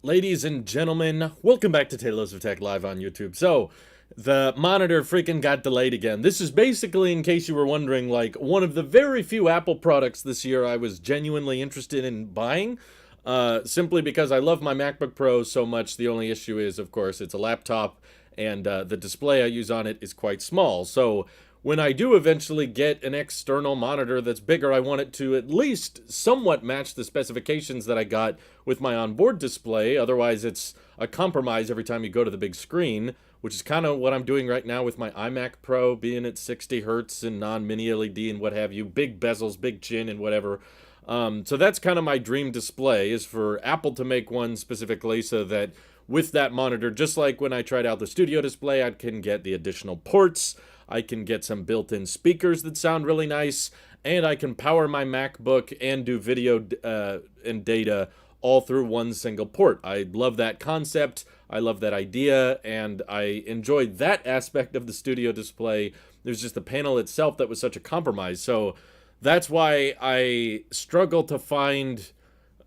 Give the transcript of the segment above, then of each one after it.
Ladies and gentlemen, welcome back to Tailosive Tech Live on YouTube. So, the monitor freaking got delayed again. This is basically, in case you were wondering, like one of the very few Apple products this year I was genuinely interested in buying. Simply because I love my MacBook Pro so much. The only issue is, of course, it's a laptop, and the display I use on it is quite small. So, when I do eventually get an external monitor that's bigger, I want it to at least somewhat match the specifications that I got with my onboard display. Otherwise, it's a compromise every time you go to the big screen, which is kind of what I'm doing right now with my iMac Pro, being at 60 hertz and non-mini LED and what have you, big bezels, big chin, and whatever. So that's kind of my dream display, is for Apple to make one specifically so that with that monitor, just like when I tried out the studio display, I can get the additional ports, I can get some built-in speakers that sound really nice, and I can power my MacBook and do video and data all through one single port. I love that concept, I love that idea, and I enjoyed that aspect of the studio display. There's just the panel itself that was such a compromise. So that's why I struggle to find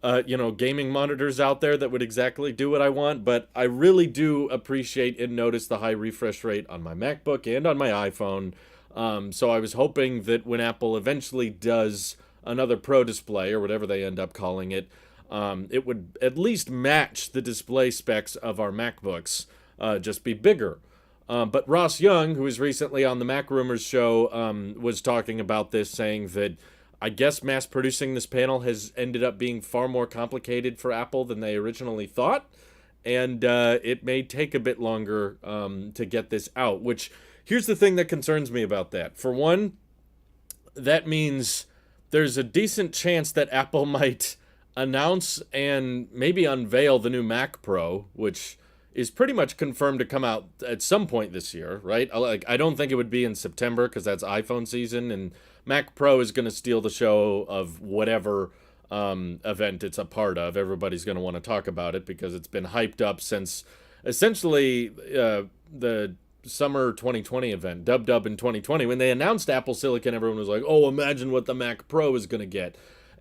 gaming monitors out there that would exactly do what I want, but I really do appreciate and notice the high refresh rate on my MacBook and on my iPhone. So I was hoping that when Apple eventually does another Pro display, or whatever they end up calling it, it would at least match the display specs of our MacBooks, just be bigger. But Ross Young, who was recently on the Mac Rumors show, was talking about this, saying that I guess mass producing this panel has ended up being far more complicated for Apple than they originally thought, and it may take a bit longer to get this out, which, here's the thing that concerns me about that. For one, that means there's a decent chance that Apple might announce and maybe unveil the new Mac Pro, which is pretty much confirmed to come out at some point this year, right? I don't think it would be in September because that's iPhone season, and Mac Pro is going to steal the show of whatever event it's a part of. Everybody's going to want to talk about it because it's been hyped up since essentially the summer 2020 event, Dub in 2020. When they announced Apple Silicon, everyone was like, oh, imagine what the Mac Pro is going to get.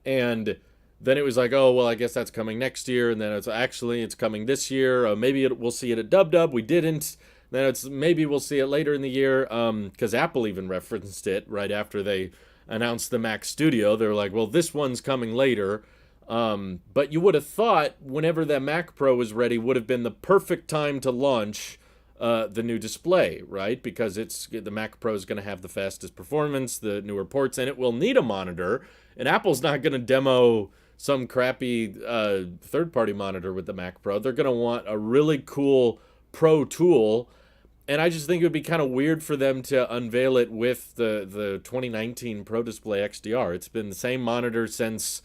And then it was like, oh, well, I guess that's coming next year. And then it's coming this year. Maybe we'll see it at Dub. We didn't. Then maybe we'll see it later in the year, because Apple even referenced it right after they announced the Mac Studio. They were like, well, this one's coming later. But you would have thought whenever that Mac Pro was ready would have been the perfect time to launch the new display, right? Because the Mac Pro is going to have the fastest performance, the newer ports, and it will need a monitor. And Apple's not going to demo some crappy third-party monitor with the Mac Pro. They're going to want a really cool Pro tool, and I just think it would be kind of weird for them to unveil it with the 2019 Pro Display XDR. It's been the same monitor since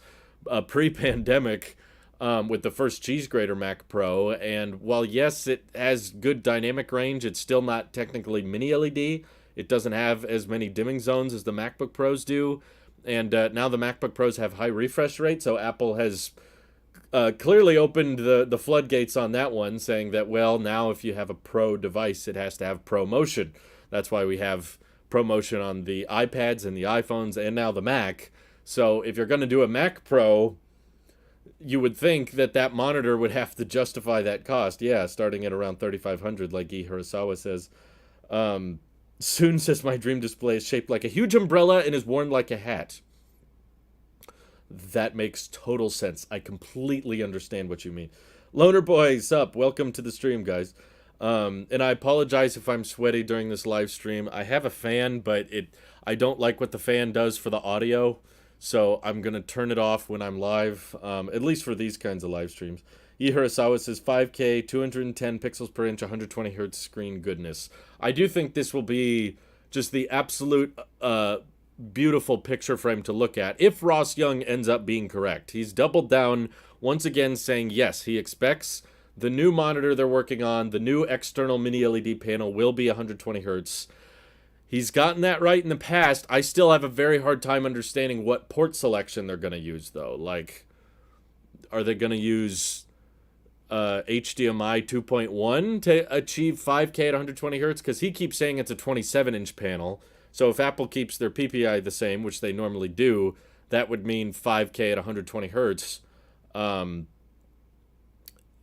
pre-pandemic, with the first cheese grater Mac Pro, and while yes, it has good dynamic range, it's still not technically mini LED. It doesn't have as many dimming zones as the MacBook Pros do. And now the MacBook Pros have high refresh rate, so Apple has clearly opened the floodgates on that one, saying that, well, now if you have a Pro device, it has to have Pro Motion. That's why we have Pro Motion on the iPads and the iPhones and now the Mac. So if you're going to do a Mac Pro, you would think that that monitor would have to justify that cost. Yeah, starting at around $3,500, like Guy Hirasawa says. Soon says my dream display is shaped like a huge umbrella and is worn like a hat. That makes total sense. I completely understand what you mean. Loner Boy, sup? Welcome to the stream, guys. And I apologize if I'm sweaty during this live stream. I have a fan, but I don't like what the fan does for the audio, so I'm going to turn it off when I'm live, at least for these kinds of live streams. Iharasawa says 5K, 210 pixels per inch, 120 hertz screen goodness. I do think this will be just the absolute beautiful picture frame to look at if Ross Young ends up being correct. He's doubled down once again, saying yes, he expects the new monitor they're working on, the new external mini LED panel, will be 120 hertz. He's gotten that right in the past. I still have a very hard time understanding what port selection they're going to use, though. Like, are they going to use HDMI 2.1 to achieve 5K at 120 hertz? Because he keeps saying it's a 27-inch panel. So if Apple keeps their PPI the same, which they normally do, that would mean 5K at 120 hertz.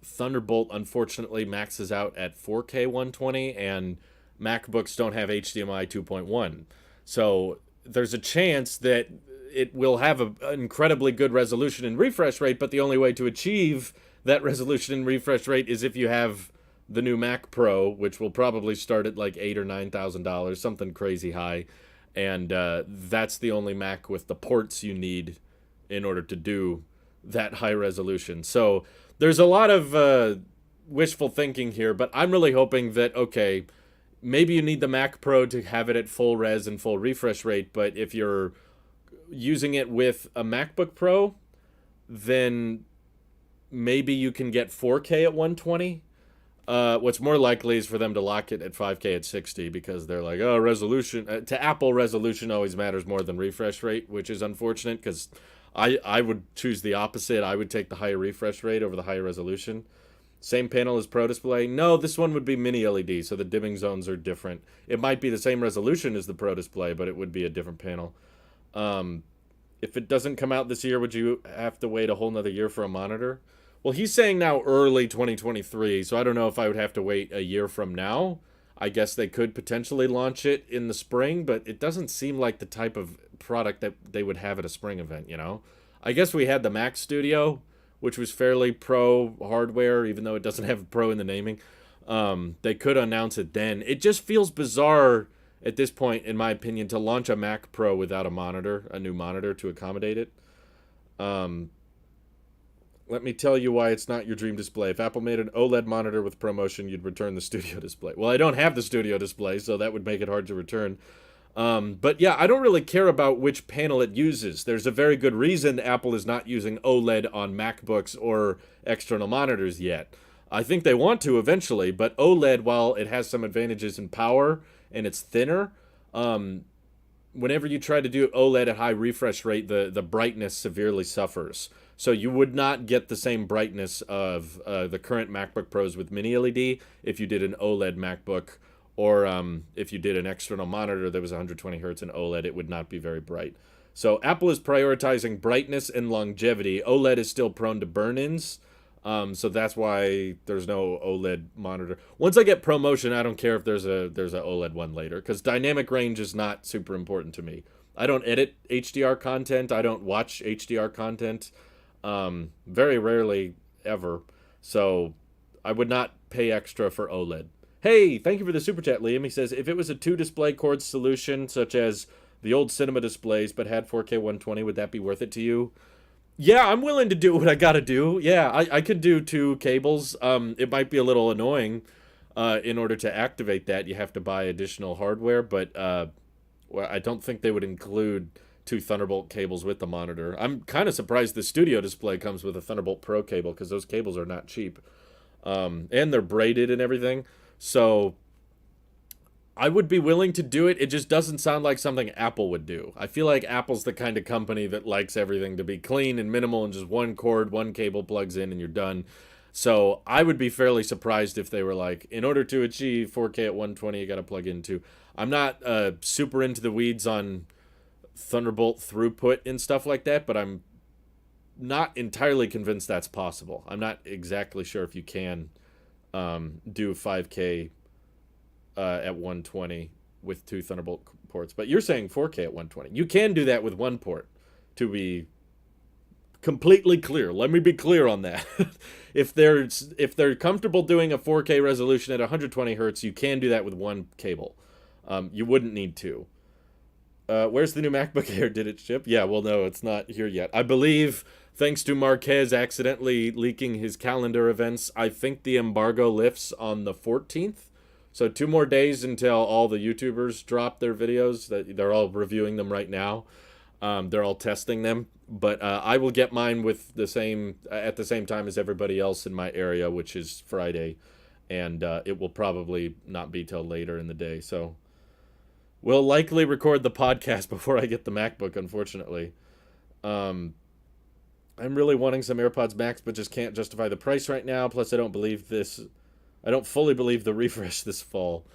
Thunderbolt unfortunately maxes out at 4K 120, and MacBooks don't have HDMI 2.1. So there's a chance that it will have an incredibly good resolution and refresh rate, but the only way to achieve that resolution and refresh rate is if you have the new Mac Pro, which will probably start at like $8,000 or $9,000, something crazy high, and that's the only Mac with the ports you need in order to do that high resolution. So there's a lot of wishful thinking here, but I'm really hoping that, okay, maybe you need the Mac Pro to have it at full res and full refresh rate, but if you're using it with a MacBook Pro, then maybe you can get 4K at 120. What's more likely is for them to lock it at 5K at 60 because they're like, oh, resolution. To Apple, resolution always matters more than refresh rate, which is unfortunate because I would choose the opposite. I would take the higher refresh rate over the higher resolution. Same panel as Pro Display? No, this one would be mini LED, so the dimming zones are different. It might be the same resolution as the Pro Display, but it would be a different panel. If it doesn't come out this year, would you have to wait a whole nother year for a monitor? Well, he's saying now early 2023, so I don't know if I would have to wait a year from now. I guess they could potentially launch it in the spring, but it doesn't seem like the type of product that they would have at a spring event, you know? I guess we had the Mac Studio, which was fairly pro hardware, even though it doesn't have pro in the naming. They could announce it then. It just feels bizarre at this point, in my opinion, to launch a Mac Pro without a new monitor to accommodate it. Let me tell you why it's not your dream display. If Apple made an OLED monitor with ProMotion, you'd return the Studio display. Well, I don't have the Studio display, so that would make it hard to return. But yeah, I don't really care about which panel it uses. There's a very good reason Apple is not using OLED on MacBooks or external monitors yet. I think they want to eventually, but OLED, while it has some advantages in power and it's thinner, whenever you try to do OLED at high refresh rate, the brightness severely suffers. So you would not get the same brightness of the current MacBook Pros with mini LED if you did an OLED MacBook, or if you did an external monitor that was 120 hertz and OLED, it would not be very bright. So Apple is prioritizing brightness and longevity. OLED is still prone to burn-ins, so that's why there's no OLED monitor. Once I get ProMotion, I don't care if there's a OLED one later, because dynamic range is not super important to me. I don't edit HDR content. I don't watch HDR content. Very rarely ever. So I would not pay extra for OLED. Hey, thank you for the super chat, Liam. He says, if it was a 2 display cord solution, such as the old cinema displays, but had 4K 120, would that be worth it to you? Yeah, I'm willing to do what I gotta do. Yeah, I could do 2 cables. It might be a little annoying. In order to activate that, you have to buy additional hardware, but well, I don't think they would include 2 Thunderbolt cables with the monitor. I'm kind of surprised the Studio display comes with a Thunderbolt Pro cable, because those cables are not cheap. And they're braided and everything. So I would be willing to do it. It just doesn't sound like something Apple would do. I feel like Apple's the kind of company that likes everything to be clean and minimal and just one cord, one cable plugs in and you're done. So I would be fairly surprised if they were like, in order to achieve 4K at 120, you got to plug in 2. I'm not super into the weeds on Thunderbolt throughput and stuff like that, but I'm not entirely convinced that's possible. I'm not exactly sure if you can do 5K at 120 with 2 Thunderbolt ports, but you're saying 4K at 120. You can do that with 1 port, to be completely clear. Let me be clear on that. If they're comfortable doing a 4K resolution at 120 hertz, you can do that with 1 cable. You wouldn't need 2. Where's the new MacBook Air? Did it ship? Yeah, well, no, it's not here yet. I believe, thanks to Marquez accidentally leaking his calendar events, I think the embargo lifts on the 14th. So 2 more days until all the YouTubers drop their videos. They're all reviewing them right now. They're all testing them. But I will get mine with at the same time as everybody else in my area, which is Friday. And it will probably not be till later in the day. So we'll likely record the podcast before I get the MacBook, unfortunately. I'm really wanting some AirPods Max, but just can't justify the price right now. Plus, I don't fully believe the refresh this fall.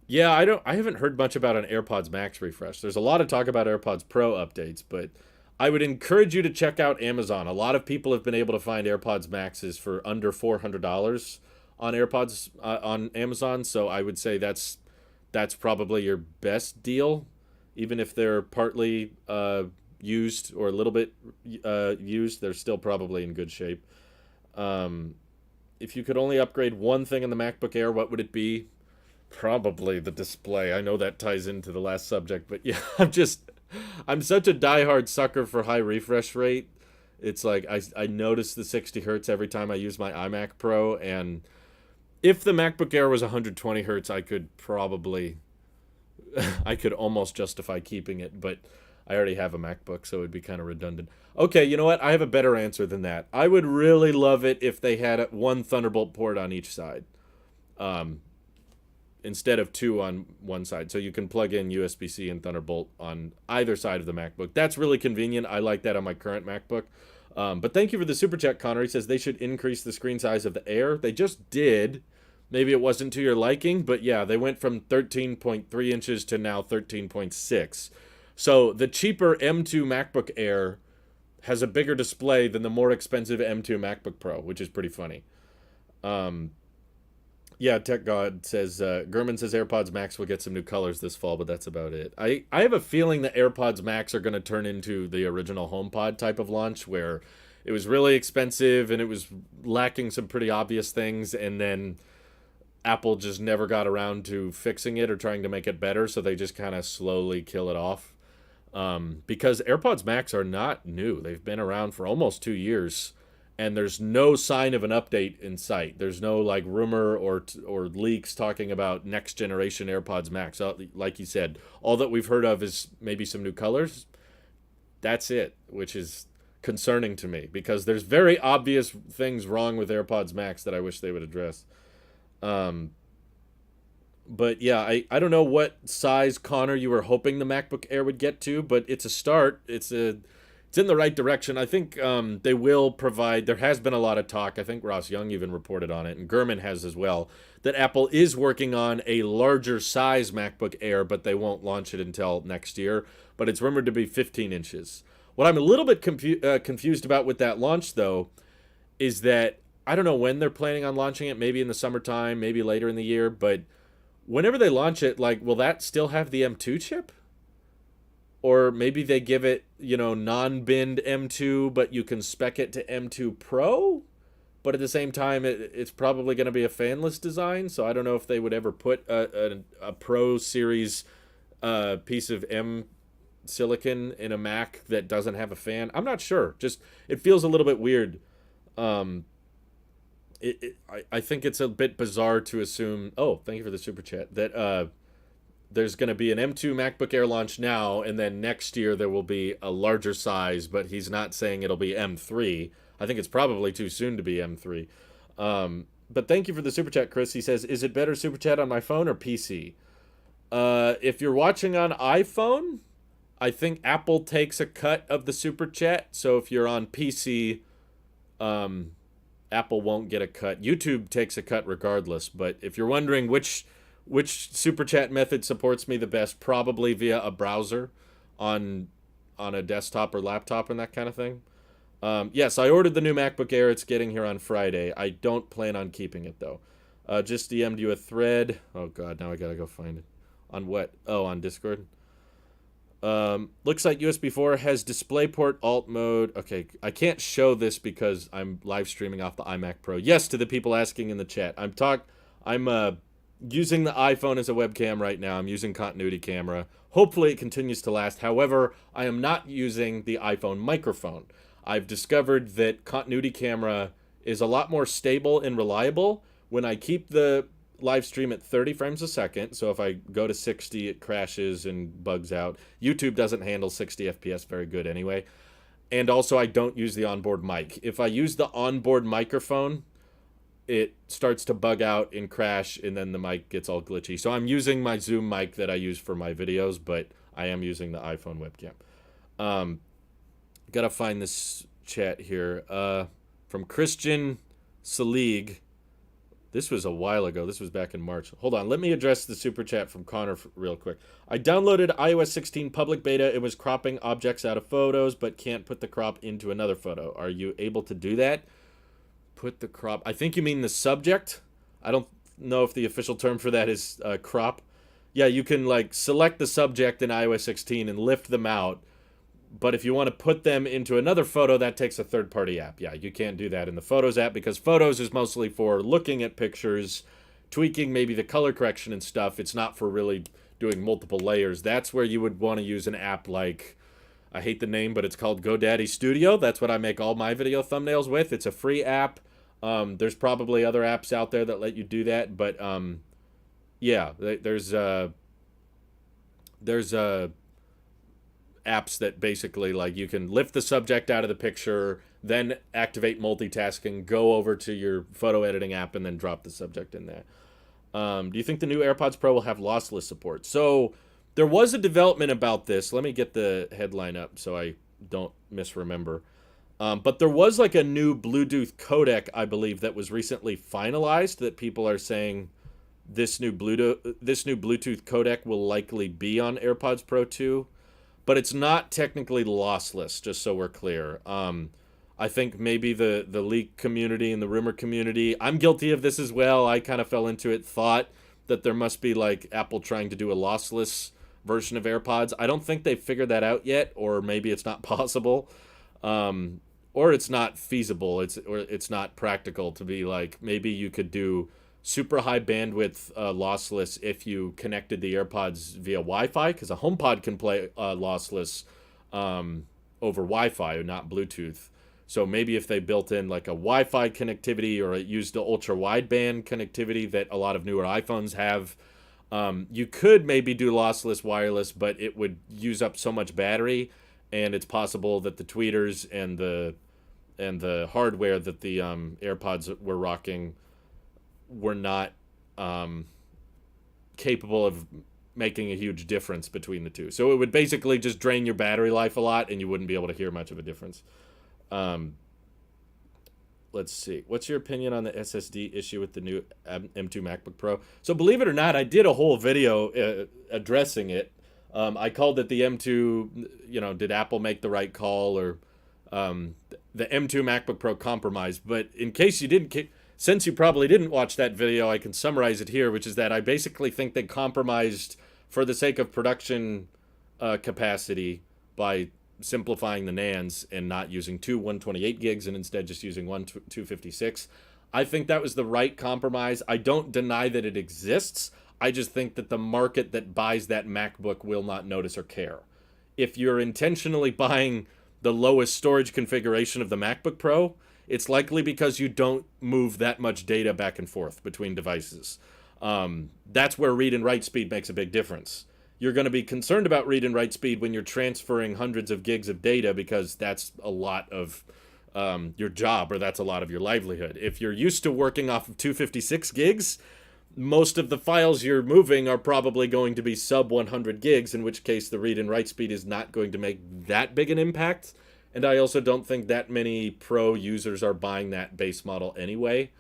Yeah, I haven't heard much about an AirPods Max refresh. There's a lot of talk about AirPods Pro updates, but I would encourage you to check out Amazon. A lot of people have been able to find AirPods Maxes for under $400 on AirPods on Amazon. So I would say that's probably your best deal, even if they're partly used or a little bit used. They're still probably in good shape. Um, if you could only upgrade one thing in the MacBook Air, what would it be? Probably the display. I know that ties into the last subject, but yeah, I'm such a diehard sucker for high refresh rate. It's like I notice the 60 hertz every time I use my iMac Pro, and if the MacBook Air was 120 hertz, I could probably, I could almost justify keeping it, but I already have a MacBook, so it would be kind of redundant. Okay, you know what? I have a better answer than that. I would really love it if they had one Thunderbolt port on each side. Um, Instead of two on one side. So you can plug in USB-C and Thunderbolt on either side of the MacBook. That's really convenient. I like that on my current MacBook. But thank you for the super chat, Connor. He says they should increase the screen size of the Air. They just did. Maybe it wasn't to your liking, but yeah, they went from 13.3 inches to now 13.6. So the cheaper M2 MacBook Air has a bigger display than the more expensive M2 MacBook Pro, which is pretty funny. Yeah, Tech God says, Gurman says AirPods Max will get some new colors this fall, but that's about it. I have a feeling that AirPods Max are going to turn into the original HomePod type of launch, where it was really expensive and it was lacking some pretty obvious things, and then Apple just never got around to fixing it or trying to make it better, so they just kind of slowly kill it off. Because AirPods Max are not new. They've been around for almost 2 years. And there's no sign of an update in sight. There's no like rumor or leaks talking about next generation AirPods Max. Like you said, all that we've heard of is maybe some new colors. That's it, which is concerning to me because there's very obvious things wrong with AirPods Max that I wish they would address. But yeah, I don't know what size, Connor, you were hoping the MacBook Air would get to, but it's a start. It's in the right direction. I think they will provide. There has been a lot of talk. I think Ross Young even reported on it, and Gurman has as well, that Apple is working on a larger size MacBook Air, but they won't launch it until next year. But it's rumored to be 15 inches. What I'm a little bit confused about with that launch, though, is that I don't know when they're planning on launching it. Maybe in the summertime, maybe later in the year. But whenever they launch it, like, will that still have the M2 chip? Or maybe they give it, non-binned M2, but you can spec it to M2 Pro? But at the same time, it's probably going to be a fanless design, so I don't know if they would ever put a Pro Series piece of M silicon in a Mac that doesn't have a fan. I'm not sure. Just, it feels a little bit weird. I think it's a bit bizarre to assume, oh, thank you for the super chat, that there's going to be an M2 MacBook Air launch now, and then next year there will be a larger size, but he's not saying it'll be M3. I think it's probably too soon to be M3. But thank you for the super chat, Chris. He says, is it better super chat on my phone or PC? If you're watching on iPhone, I think Apple takes a cut of the super chat. So if you're on PC, Apple won't get a cut. YouTube takes a cut regardless. But if you're wondering which super chat method supports me the best, probably via a browser on a desktop or laptop and that kind of thing. Yes, I ordered the new MacBook Air. It's getting here on Friday. I don't plan on keeping it, though. Just DM'd you a thread. Oh, God, now I gotta go find it. On what? Oh, on Discord. Looks like USB 4 has DisplayPort alt mode. Okay, I can't show this because I'm live streaming off the iMac Pro. Yes, to the people asking in the chat. I'm using the iPhone as a webcam right now. I'm using continuity camera. Hopefully it continues to last. However, I am not using the iPhone microphone. I've discovered that continuity camera is a lot more stable and reliable when I keep the live stream at 30 frames a second. So if I go to 60, it crashes and bugs out. YouTube doesn't handle 60 FPS very good anyway. And also I don't use the onboard mic. If I use the onboard microphone, it starts to bug out and crash, and then the mic gets all glitchy. So I'm using my Zoom mic that I use for my videos, but I am using the iPhone webcam. Gotta find this chat here. From Christian Salig. This was a while ago. This was back in March. Hold on. Let me address the super chat from Connor real quick. I downloaded iOS 16 public beta. It was cropping objects out of photos, but can't put the crop into another photo. Are you able to do that? Put the crop. I think you mean the subject. I don't know if the official term for that is crop. Yeah, you can like select the subject in iOS 16 and lift them out. But if you want to put them into another photo, that takes a third-party app. Yeah, you can't do that in the Photos app because Photos is mostly for looking at pictures, tweaking maybe the color correction and stuff. It's not for really doing multiple layers. That's where you would want to use an app like, I hate the name, but it's called GoDaddy Studio. That's what I make all my video thumbnails with. It's a free app. There's probably other apps out there that let you do that, but yeah, there's apps that basically like you can lift the subject out of the picture, then activate multitasking, go over to your photo editing app, and then drop the subject in there. Do you think the new AirPods Pro will have lossless support? So there was a development about this. Let me get the headline up so I don't misremember. But there was like a new Bluetooth codec, I believe, that was recently finalized that people are saying this new Bluetooth codec will likely be on AirPods Pro 2. But it's not technically lossless, just so we're clear. I think maybe the leak community and the rumor community, I'm guilty of this as well. I kind of fell into it, thought that there must be like Apple trying to do a lossless version of AirPods. I don't think they've figured that out yet, or maybe it's not possible, or it's not feasible. It's not practical to be like, maybe you could do super high bandwidth lossless if you connected the AirPods via Wi-Fi, because a HomePod can play lossless over Wi-Fi, not Bluetooth. So maybe if they built in like a Wi-Fi connectivity or it used the ultra wideband connectivity that a lot of newer iPhones have, you could maybe do lossless wireless, but it would use up so much battery, and it's possible that the tweeters and the hardware that the AirPods were rocking were not capable of making a huge difference between the two. So it would basically just drain your battery life a lot, and you wouldn't be able to hear much of a difference. Let's see. What's your opinion on the SSD issue with the new M2 MacBook Pro? So believe it or not, I did a whole video addressing it. I called it the M2, did Apple make the right call, or the M2 MacBook Pro compromise. But in case you didn't... Since you probably didn't watch that video, I can summarize it here, which is that I basically think they compromised for the sake of production capacity by simplifying the NANDs and not using two 128 gigs and instead just using one 256. I think that was the right compromise. I don't deny that it exists. I just think that the market that buys that MacBook will not notice or care. If you're intentionally buying the lowest storage configuration of the MacBook Pro, it's likely because you don't move that much data back and forth between devices. That's where read and write speed makes a big difference. You're going to be concerned about read and write speed when you're transferring hundreds of gigs of data, because that's a lot of your job, or that's a lot of your livelihood. If you're used to working off of 256 gigs, most of the files you're moving are probably going to be sub 100 gigs, in which case the read and write speed is not going to make that big an impact. And I also don't think that many Pro users are buying that base model anyway.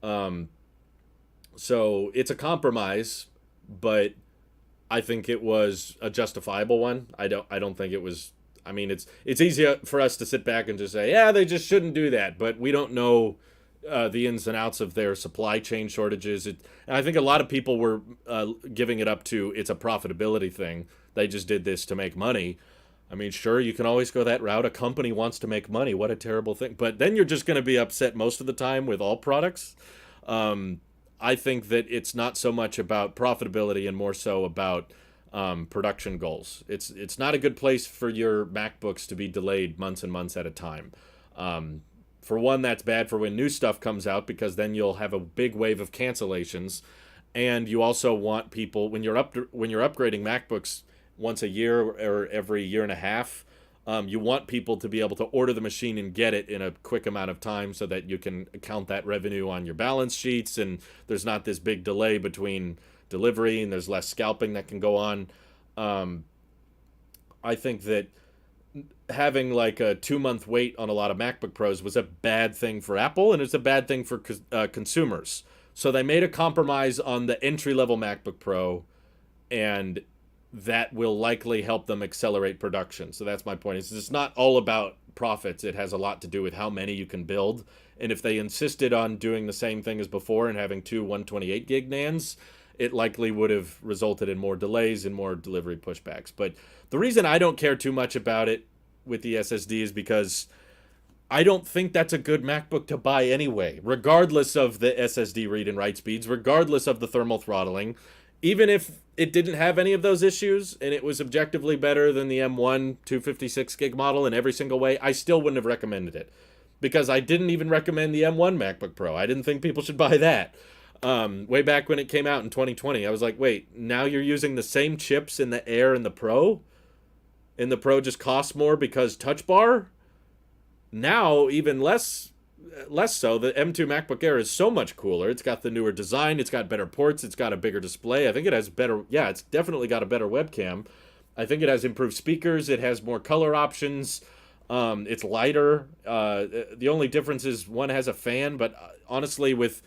So it's a compromise, but I think it was a justifiable one. I don't think it was... I mean, it's easy for us to sit back and just say, yeah, they just shouldn't do that. But we don't know the ins and outs of their supply chain shortages. And I think a lot of people were giving it up to it's a profitability thing. They just did this to make money. I mean, sure, you can always go that route. A company wants to make money. What a terrible thing. But then you're just going to be upset most of the time with all products. I think that it's not so much about profitability and more so about production goals. It's not a good place for your MacBooks to be delayed months and months at a time. For one, that's bad for when new stuff comes out, because then you'll have a big wave of cancellations. And you also want people, when you're upgrading MacBooks once a year or every year and a half, you want people to be able to order the machine and get it in a quick amount of time so that you can count that revenue on your balance sheets, and there's not this big delay between delivery, and there's less scalping that can go on. I think that having like a 2-month wait on a lot of MacBook Pros was a bad thing for Apple, and it's a bad thing for consumers. So they made a compromise on the entry-level MacBook Pro, and that will likely help them accelerate production. So that's my point. It's not all about profits. It has a lot to do with how many you can build. And if they insisted on doing the same thing as before and having two 128 gig NANDs, it likely would have resulted in more delays and more delivery pushbacks. But the reason I don't care too much about it with the SSD is because I don't think that's a good MacBook to buy anyway, regardless of the SSD read and write speeds, regardless of the thermal throttling. Even if it didn't have any of those issues and it was objectively better than the M1 256 gig model in every single way, I still wouldn't have recommended it. Because I didn't even recommend the M1 MacBook Pro. I didn't think people should buy that. Way back when it came out in 2020, I was like, wait, now you're using the same chips in the Air and the Pro? And the Pro just costs more because Touch Bar? Now, even less so, the M2 MacBook Air is so much cooler. It's got the newer design, it's got better ports, it's got a bigger display. I think it has better, yeah, it's definitely got a better webcam. I think it has improved speakers, it has more color options, it's lighter. The only difference is one has a fan, but honestly, with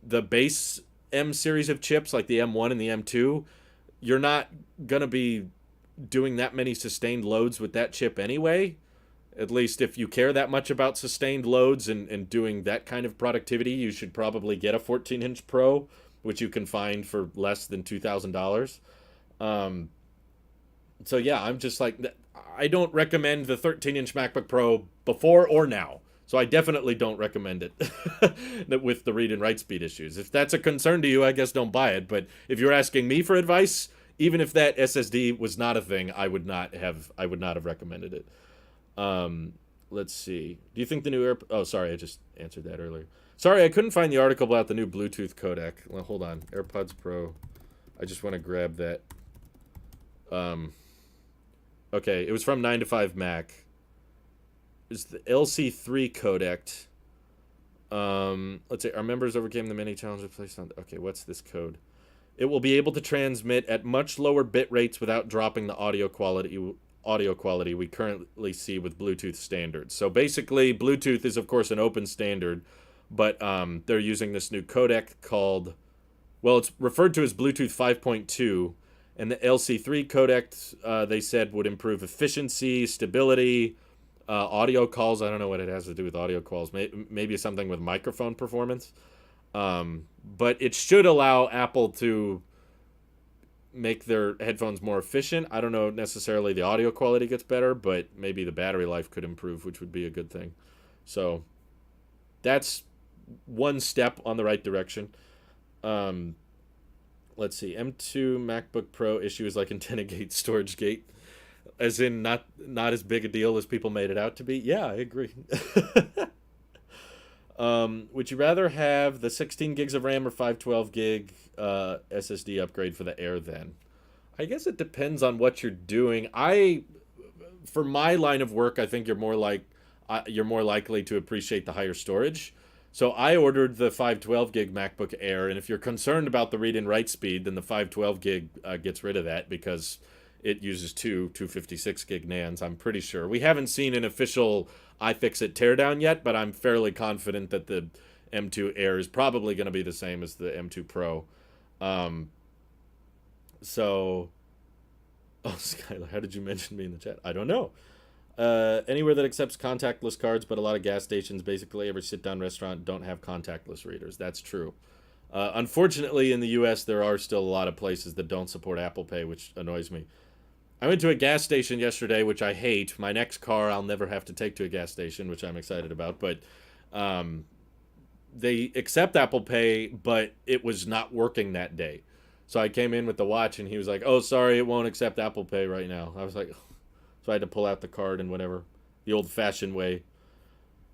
the base M series of chips, like the M1 and the M2, you're not going to be doing that many sustained loads with that chip anyway. At least if you care that much about sustained loads and doing that kind of productivity, you should probably get a 14-inch Pro, which you can find for less than $2,000. So yeah, I'm just like, I don't recommend the 13-inch MacBook Pro before or now. So I definitely don't recommend it with the read and write speed issues. If that's a concern to you, I guess don't buy it. But if you're asking me for advice, even if that SSD was not a thing, I would not have recommended it. Let's see. Do you think the new Oh, sorry, I just answered that earlier. Sorry, I couldn't find the article about the new Bluetooth codec. Well, hold on. AirPods Pro. I just want to grab that. Okay, it was from 9 to 5 Mac. It's the LC3 codec. Let's say our members overcame the many challenges placed on. Okay, what's this code? It will be able to transmit at much lower bit rates without dropping the audio quality we currently see with Bluetooth standards. So basically, Bluetooth is of course an open standard, but they're using this new codec called, well, it's referred to as Bluetooth 5.2, and the LC3 codec they said would improve efficiency, stability, audio calls. I don't know what it has to do with audio calls. Maybe something with microphone performance. But it should allow Apple to make their headphones more efficient. I don't know necessarily the audio quality gets better, but maybe the battery life could improve, which would be a good thing. So that's one step on the right direction. Let's see. M2 MacBook Pro issue is like antenna gate, storage gate. As in not as big a deal as people made it out to be. Yeah, I agree. Would you rather have the 16 gigs of RAM or 512 gig SSD upgrade for the Air then? I guess it depends on what you're doing. For my line of work, I think you're more likely to appreciate the higher storage. So I ordered the 512 gig MacBook Air, and if you're concerned about the read and write speed, then the 512 gig gets rid of that because it uses two 256 gig NANDs, I'm pretty sure. We haven't seen an official iFixit teardown yet, but I'm fairly confident that the M2 Air is probably going to be the same as the M2 Pro. Oh, Skylar, how did you mention me in the chat? I don't know. Anywhere that accepts contactless cards, but a lot of gas stations, basically every sit-down restaurant, don't have contactless readers. That's true. Unfortunately, in the U.S., there are still a lot of places that don't support Apple Pay, which annoys me. I went to a gas station yesterday, which I hate. My next car, I'll never have to take to a gas station, which I'm excited about. But they accept Apple Pay, but it was not working that day. So I came in with the watch, and he was like, oh, sorry, it won't accept Apple Pay right now. I was like, so I had to pull out the card and whatever, the old-fashioned way.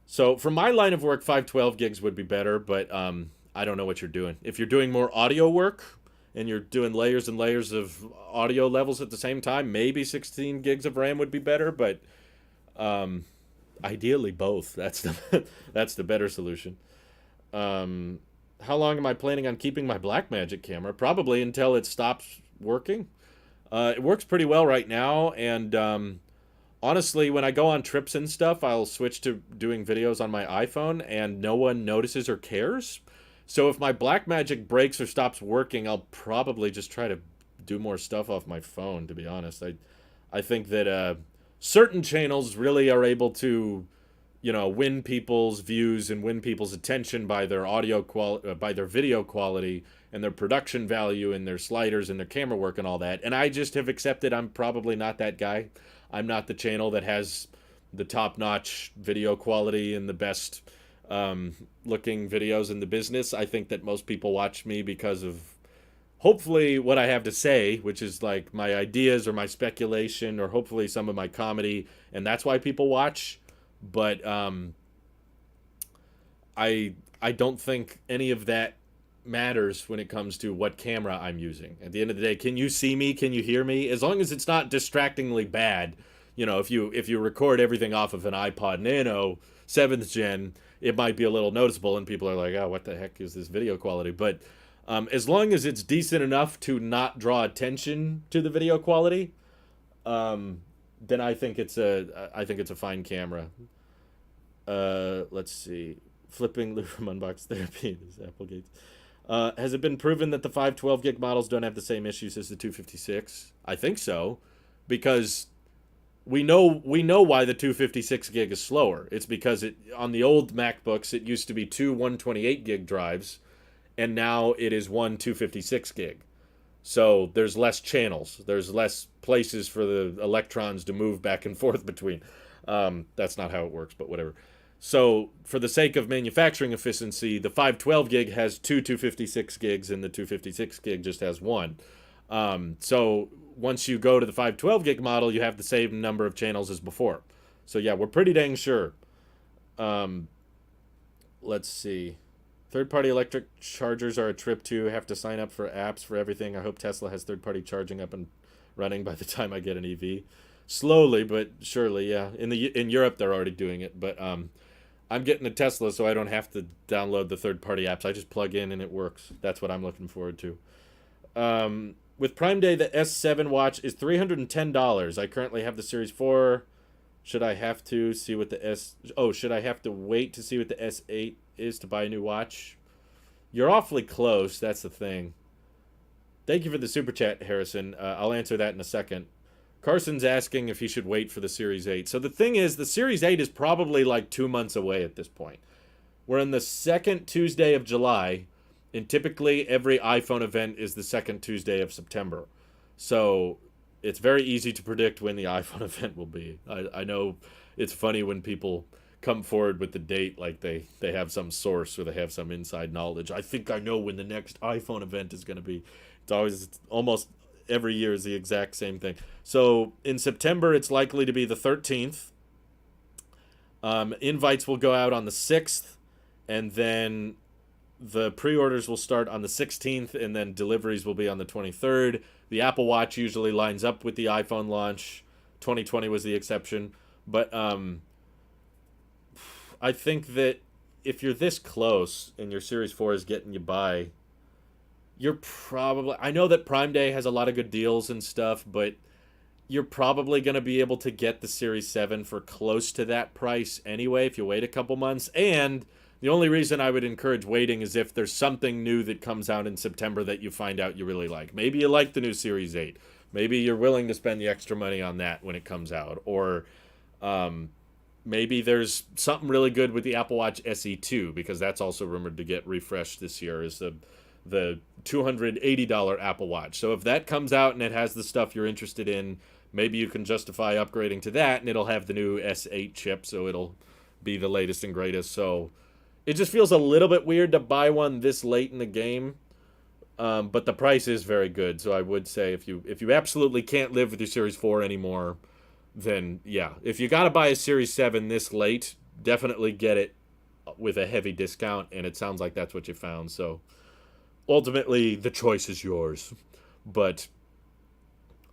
So for my line of work, 512 gigs would be better, but I don't know what you're doing. If you're doing more audio work, and you're doing layers and layers of audio levels at the same time, maybe 16 gigs of RAM would be better, but ideally both. That's the better solution. How long am I planning on keeping my Blackmagic camera? Probably until it stops working. It works pretty well right now, and honestly, when I go on trips and stuff, I'll switch to doing videos on my iPhone, and no one notices or cares. So if my Blackmagic breaks or stops working, I'll probably just try to do more stuff off my phone. To be honest, I think that certain channels really are able to, win people's views and win people's attention by their by their video quality and their production value and their sliders and their camera work and all that. And I just have accepted I'm probably not that guy. I'm not the channel that has the top-notch video quality and the best looking videos in the business. I think that most people watch me because of hopefully what I have to say, which is like my ideas or my speculation or hopefully some of my comedy, and that's why people watch. But I don't think any of that matters when it comes to what camera I'm using. At the end of the day, can you see me? Can you hear me? As long as it's not distractingly bad. If you record everything off of an iPod Nano 7th gen, it might be a little noticeable and people are like, oh, what the heck is this video quality? But as long as it's decent enough to not draw attention to the video quality, then I think it's a fine camera. Let's see. Flipping Lou from Unbox Therapy is Applegate's. Has it been proven that the 512 gig models don't have the same issues as the 256? I think so, because we know why the 256 gig is slower. It's because on the old MacBooks it used to be two 128 gig drives, and now it is one 256 gig. So there's less channels. There's less places for the electrons to move back and forth between. That's not how it works, but whatever. So for the sake of manufacturing efficiency, the 512 gig has two 256 gigs and the 256 gig just has one. So once you go to the 512 gig model, you have the same number of channels as before. So yeah, we're pretty dang sure. Let's see. Third-party electric chargers are a trip too. Have to sign up for apps for everything. I hope Tesla has third-party charging up and running by the time I get an EV. Slowly but surely, yeah. In Europe, they're already doing it. But I'm getting a Tesla, so I don't have to download the third-party apps. I just plug in and it works. That's what I'm looking forward to. With Prime Day, the S7 watch is $310. I currently have the Series 4. Should I have to see what should I have to wait to see what the S8 is to buy a new watch? You're awfully close. That's the thing. Thank you for the super chat, Harrison. I'll answer that in a second. Carson's asking if he should wait for the Series 8. So the thing is, the Series 8 is probably like 2 months away at this point. We're in the second Tuesday of July, and typically every iPhone event is the second Tuesday of September. So it's very easy to predict when the iPhone event will be. I know it's funny when people come forward with the date like they have some source or they have some inside knowledge. I think I know when the next iPhone event is going to be. It's almost every year is the exact same thing. So in September, it's likely to be the 13th. Invites will go out on the 6th, and then the pre-orders will start on the 16th, and then deliveries will be on the 23rd. The Apple Watch usually lines up with the iPhone launch. 2020 was the exception. But I think that if you're this close and your Series 4 is getting you by, you're probably... I know that Prime Day has a lot of good deals and stuff, but you're probably going to be able to get the Series 7 for close to that price anyway if you wait a couple months. And the only reason I would encourage waiting is if there's something new that comes out in September that you find out you really like. Maybe you like the new Series 8. Maybe you're willing to spend the extra money on that when it comes out. Or maybe there's something really good with the Apple Watch SE 2, because that's also rumored to get refreshed this year, is the $280 Apple Watch. So if that comes out and it has the stuff you're interested in, maybe you can justify upgrading to that, and it'll have the new S8 chip, so it'll be the latest and greatest. So it just feels a little bit weird to buy one this late in the game, but the price is very good. So I would say if you absolutely can't live with your Series 4 anymore, then yeah, if you got to buy a Series 7 this late, definitely get it with a heavy discount, and it sounds like that's what you found. So ultimately, the choice is yours, but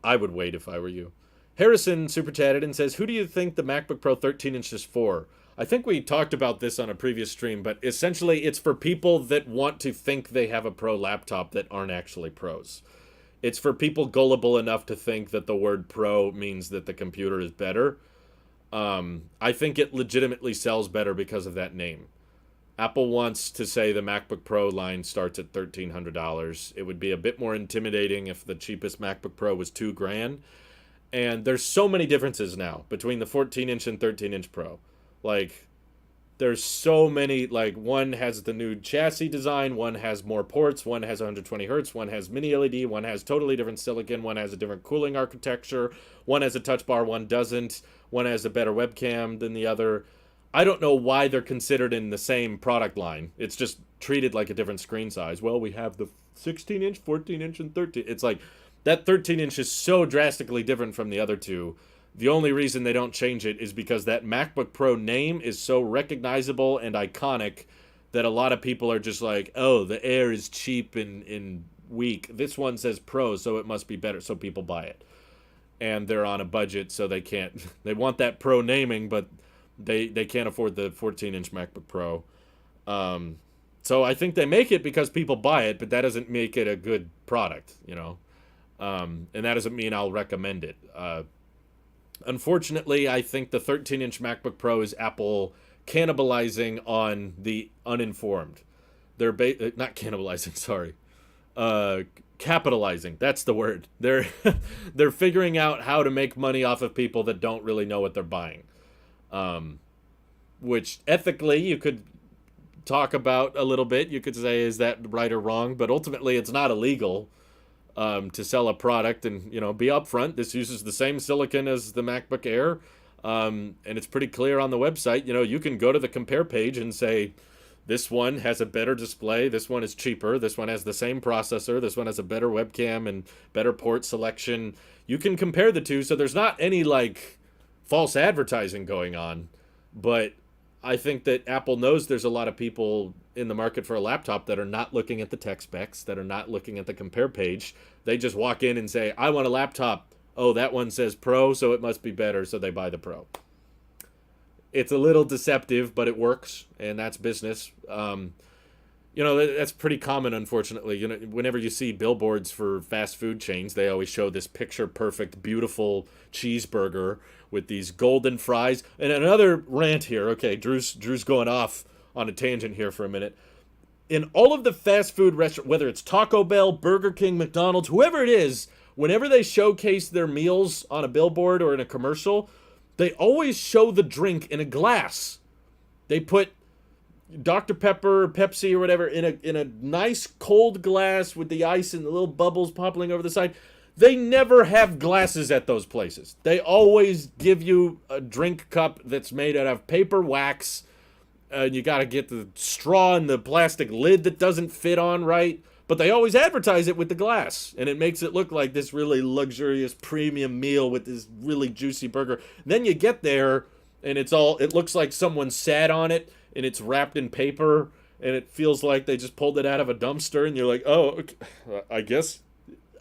I would wait if I were you. Harrison super chatted and says, who do you think the MacBook Pro 13-inch is for? I think we talked about this on a previous stream, but essentially it's for people that want to think they have a pro laptop that aren't actually pros. It's for people gullible enough to think that the word pro means that the computer is better. I think it legitimately sells better because of that name. Apple wants to say the MacBook Pro line starts at $1,300. It would be a bit more intimidating if the cheapest MacBook Pro was 2 grand. And there's so many differences now between the 14-inch and 13-inch Pro. Like, there's so many. Like, one has the new chassis design, one has more ports, one has 120 hertz, one has mini LED, one has totally different silicon, one has a different cooling architecture, one has a touch bar, one doesn't, one has a better webcam than the other. I don't know why they're considered in the same product line. It's just treated like a different screen size. Well, we have the 16-inch, 14-inch, and 13. It's like that 13-inch is so drastically different from the other two. The only reason they don't change it is because that MacBook Pro name is so recognizable and iconic that a lot of people are just like, oh, the Air is cheap and weak. This one says Pro, so it must be better. So people buy it. And they're on a budget, so they can't. They want that Pro naming, but they can't afford the 14-inch MacBook Pro. So I think they make it because people buy it, but that doesn't make it a good product, you know. And that doesn't mean I'll recommend it. Unfortunately, I think the 13-inch MacBook Pro is Apple cannibalizing on the uninformed. They're not cannibalizing, sorry. Capitalizing. That's the word. They're they're figuring out how to make money off of people that don't really know what they're buying. Which ethically you could talk about a little bit. You could say, is that right or wrong? But ultimately, it's not illegal. To sell a product and, you know, be upfront. This uses the same silicon as the MacBook Air, and it's pretty clear on the website. You know, you can go to the compare page and say, this one has a better display, this one is cheaper, this one has the same processor, this one has a better webcam and better port selection. You can compare the two, so there's not any, like, false advertising going on, but I think that Apple knows there's a lot of people in the market for a laptop that are not looking at the tech specs, that are not looking at the compare page. They just walk in and say, I want a laptop. Oh, that one says Pro, so it must be better, so they buy the Pro. It's a little deceptive, but it works, and that's business. You know, that's pretty common, unfortunately. You know, whenever you see billboards for fast food chains, they always show this picture-perfect, beautiful cheeseburger with these golden fries. And another rant here. Okay, Drew's going off on a tangent here for a minute. In all of the fast food restaurants, whether it's Taco Bell, Burger King, McDonald's, whoever it is, whenever they showcase their meals on a billboard or in a commercial, they always show the drink in a glass. They put Dr. Pepper, Pepsi, or whatever in a nice cold glass with the ice and the little bubbles popping over the side. They never have glasses at those places. They always give you a drink cup that's made out of paper wax. You got to get the straw and the plastic lid that doesn't fit on right. But they always advertise it with the glass. And it makes it look like this really luxurious premium meal with this really juicy burger. Then you get there and it looks like someone sat on it and it's wrapped in paper and it feels like they just pulled it out of a dumpster and you're like, oh, okay, I guess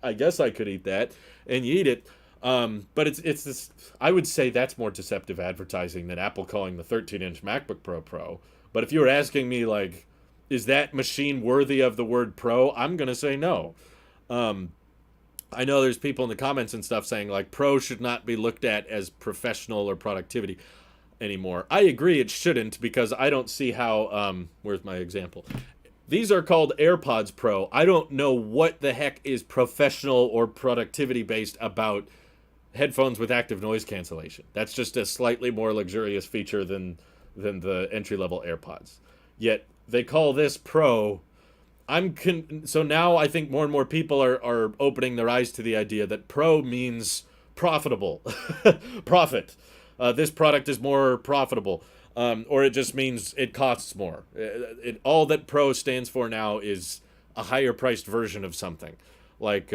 I could eat that, and you eat it. But it's this. I would say that's more deceptive advertising than Apple calling the 13-inch MacBook Pro Pro. But if you were asking me, like, is that machine worthy of the word Pro? I'm gonna say no. I know there's people in the comments and stuff saying like Pro should not be looked at as professional or productivity anymore. I agree it shouldn't, because I don't see how. Where's my example? These are called AirPods Pro. I don't know what the heck is professional or productivity based about headphones with active noise cancellation. That's just a slightly more luxurious feature than the entry-level AirPods. Yet they call this Pro. So now I think more and more people are opening their eyes to the idea that Pro means profitable. Profit. This product is more profitable. Or it just means it costs more. All that Pro stands for now is a higher priced version of something. Like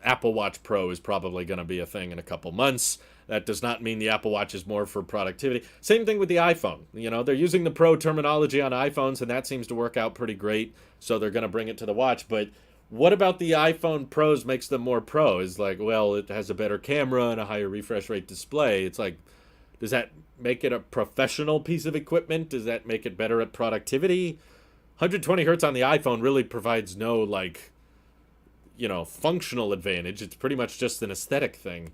Apple Watch Pro is probably going to be a thing in a couple months. That does not mean the Apple Watch is more for productivity. Same thing with the iPhone. You know, they're using the Pro terminology on iPhones, and that seems to work out pretty great. So they're going to bring it to the watch. But what about the iPhone Pros makes them more Pro? Is like, well, it has a better camera and a higher refresh rate display. It's like, does that make it a professional piece of equipment? Does that make it better at productivity? 120 hertz on the iPhone really provides no, like, you know, functional advantage. It's pretty much just an aesthetic thing.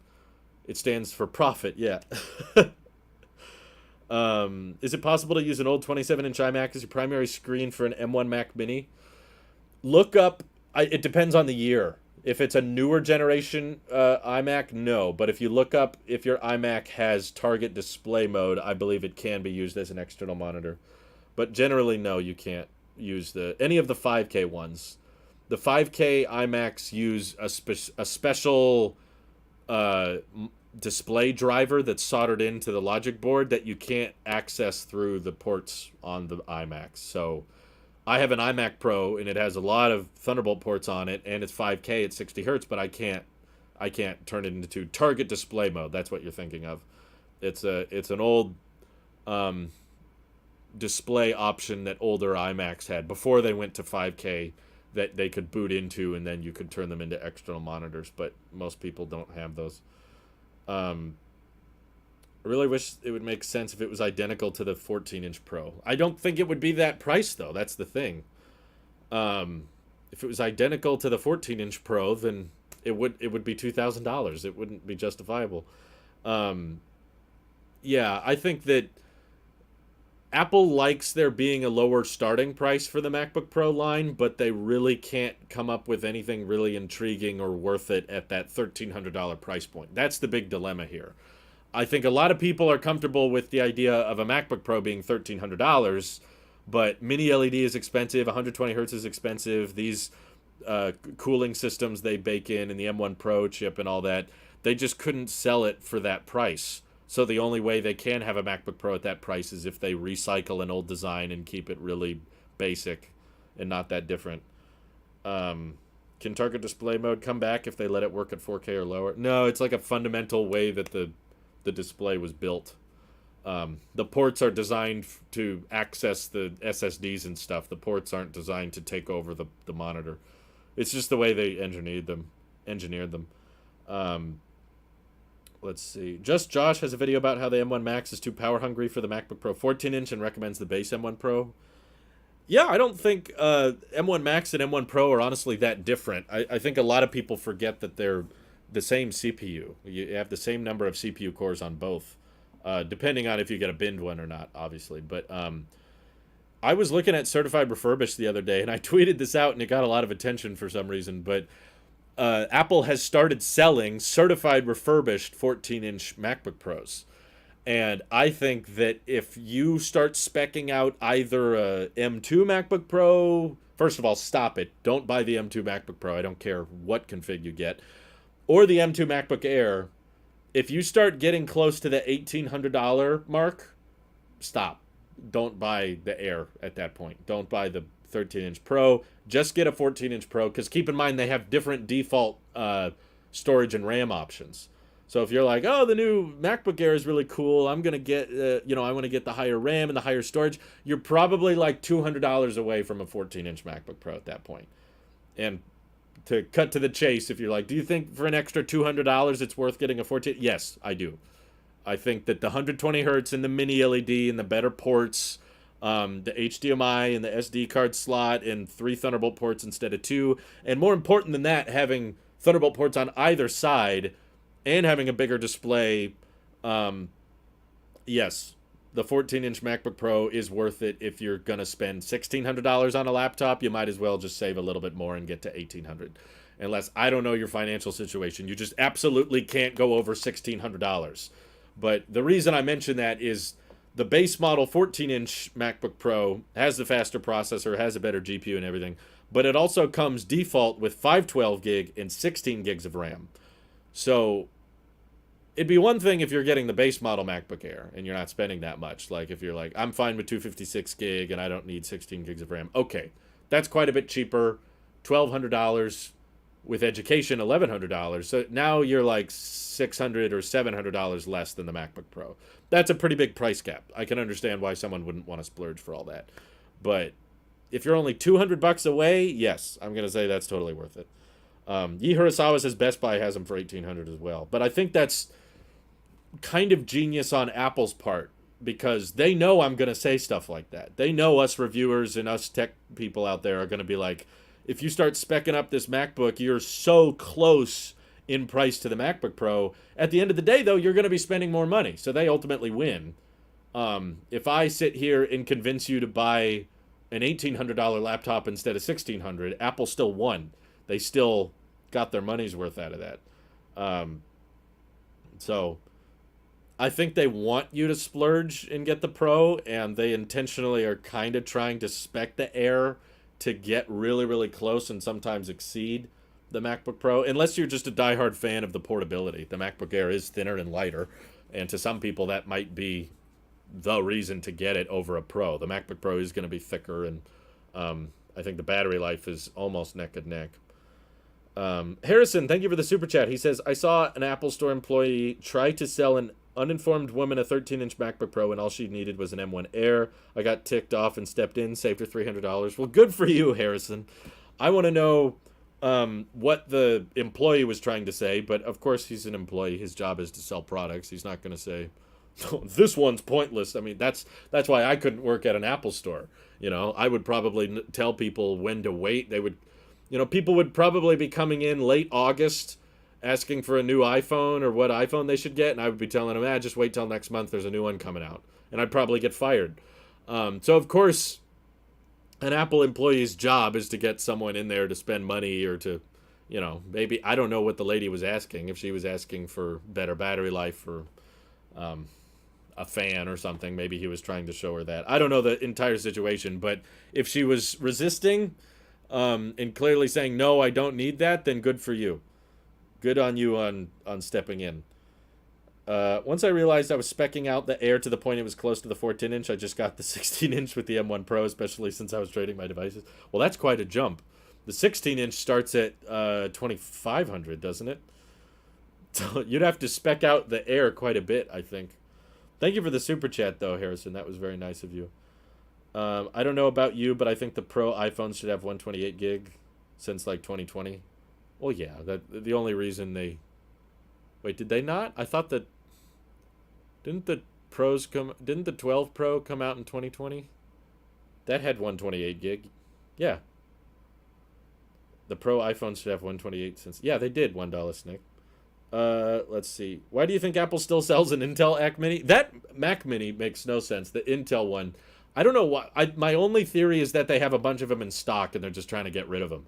It stands for profit, yeah. Is it possible to use an old 27-inch iMac as your primary screen for an M1 Mac Mini? Look up. It depends on the year. If it's a newer generation iMac, no. But if you look up if your iMac has target display mode, I believe it can be used as an external monitor. But generally, no, you can't use any of the 5K ones. The 5K iMacs use a special display driver that's soldered into the logic board that you can't access through the ports on the iMacs. So I have an iMac Pro and it has a lot of Thunderbolt ports on it, and it's 5K at 60 hertz, but I can't turn it into target display mode. That's what you're thinking of. It's an old display option that older iMacs had before they went to 5K that they could boot into, and then you could turn them into external monitors, but most people don't have those. I really wish it would make sense if it was identical to the 14-inch Pro. I don't think it would be that price, though. That's the thing. If it was identical to the 14-inch Pro, then it would be $2,000. It wouldn't be justifiable. Yeah, I think that Apple likes there being a lower starting price for the MacBook Pro line, but they really can't come up with anything really intriguing or worth it at that $1,300 price point. That's the big dilemma here. I think a lot of people are comfortable with the idea of a MacBook Pro being $1,300, but mini LED is expensive, 120 hertz is expensive, these cooling systems they bake in the M1 Pro chip and all that, they just couldn't sell it for that price. So the only way they can have a MacBook Pro at that price is if they recycle an old design and keep it really basic and not that different. Can target display mode come back if they let it work at 4K or lower? No, it's like a fundamental way that the display was built. The ports are designed to access the SSDs and stuff. The ports aren't designed to take over the monitor. It's just the way they engineered them. Let's see. Just Josh has a video about how the M1 Max is too power hungry for the MacBook Pro 14-inch and recommends the base M1 Pro. Yeah, I don't think M1 Max and M1 Pro are honestly that different. I think a lot of people forget that they're the same CPU. You have the same number of CPU cores on both, depending on if you get a binned one or not, obviously. But I was looking at Certified Refurbished the other day, and I tweeted this out, and it got a lot of attention for some reason, but Apple has started selling certified refurbished 14-inch MacBook Pros. And I think that if you start speccing out either a M2 MacBook Pro, first of all, stop it. Don't buy the M2 MacBook Pro. I don't care what config you get. Or the M2 MacBook Air. If you start getting close to the $1,800 mark, stop. Don't buy the Air at that point. Don't buy the 13-inch Pro. Just get a 14-inch Pro, because keep in mind they have different default storage and RAM options. So if you're like, oh, the new MacBook Air is really cool, I'm going to get, I want to get the higher RAM and the higher storage, you're probably like $200 away from a 14-inch MacBook Pro at that point. And to cut to the chase, if you're like, do you think for an extra $200 it's worth getting a 14? Yes, I do. I think that the 120 hertz and the mini LED and the better ports, the HDMI and the SD card slot and 3 Thunderbolt ports instead of 2, and more important than that, having Thunderbolt ports on either side and having a bigger display. Yes, the 14-inch MacBook Pro is worth it. If you're going to spend $1,600 on a laptop, you might as well just save a little bit more and get to $1,800. Unless, I don't know your financial situation. You just absolutely can't go over $1,600. But the reason I mention that is the base model 14-inch MacBook Pro has the faster processor, has a better GPU and everything, but it also comes default with 512 gig and 16 gigs of RAM. So it'd be one thing if you're getting the base model MacBook Air and you're not spending that much. Like if you're like, I'm fine with 256 gig and I don't need 16 gigs of RAM. Okay, that's quite a bit cheaper. $1,200 with education, $1,100. So now you're like $600 or $700 less than the MacBook Pro. That's a pretty big price gap. I can understand why someone wouldn't want to splurge for all that. But if you're only $200 away, yes, I'm going to say that's totally worth it. Yi Hirasawa says Best Buy has them for $1,800 as well. But I think that's kind of genius on Apple's part, because they know I'm going to say stuff like that. They know us reviewers and us tech people out there are going to be like, if you start speccing up this MacBook, you're so close in price to the MacBook Pro. At the end of the day, though, you're going to be spending more money. So they ultimately win. If I sit here and convince you to buy an $1,800 laptop instead of 1,600, Apple still won. They still got their money's worth out of that. Um, so I think they want you to splurge and get the Pro, and they intentionally are kind of trying to spec the Air to get really, really close and sometimes exceed the MacBook Pro, unless you're just a diehard fan of the portability. The MacBook Air is thinner and lighter, and to some people that might be the reason to get it over a Pro. The MacBook Pro is going to be thicker, and I think the battery life is almost neck and neck. Harrison, thank you for the super chat. He says, I saw an Apple Store employee try to sell an uninformed woman a 13-inch MacBook Pro, and all she needed was an M1 Air. I got ticked off and stepped in, saved her $300. Well, good for you, Harrison. I want to know what the employee was trying to say, but of course he's an employee. His job is to sell products. He's not going to say, oh, this one's pointless. I mean, that's why I couldn't work at an Apple store. You know, I would probably tell people when to wait. They would, people would probably be coming in late August asking for a new iPhone or what iPhone they should get, and I would be telling them, just wait till next month. There's a new one coming out, and I'd probably get fired. So of course, an Apple employee's job is to get someone in there to spend money or to, maybe, I don't know what the lady was asking. If she was asking for better battery life or a fan or something, maybe he was trying to show her that. I don't know the entire situation, but if she was resisting and clearly saying, no, I don't need that, then good for you. Good on you on stepping in. Once I realized I was speccing out the Air to the point it was close to the 14-inch, I just got the 16-inch with the M1 Pro, especially since I was trading my devices. Well, that's quite a jump. The 16-inch starts at 2,500, doesn't it? So you'd have to spec out the Air quite a bit, I think. Thank you for the super chat, though, Harrison. That was very nice of you. I don't know about you, but I think the Pro iPhones should have 128 gig since, 2020. Well, yeah, the only reason they... Wait, did they not? I thought that... Didn't the 12 Pro come out in 2020? That had 128 gig. Yeah. The Pro iPhone should have 128 since... Yeah, they did, $1, Snick. Let's see. Why do you think Apple still sells an Intel Mac Mini? That Mac Mini makes no sense. The Intel one. I don't know why. My only theory is that they have a bunch of them in stock and they're just trying to get rid of them.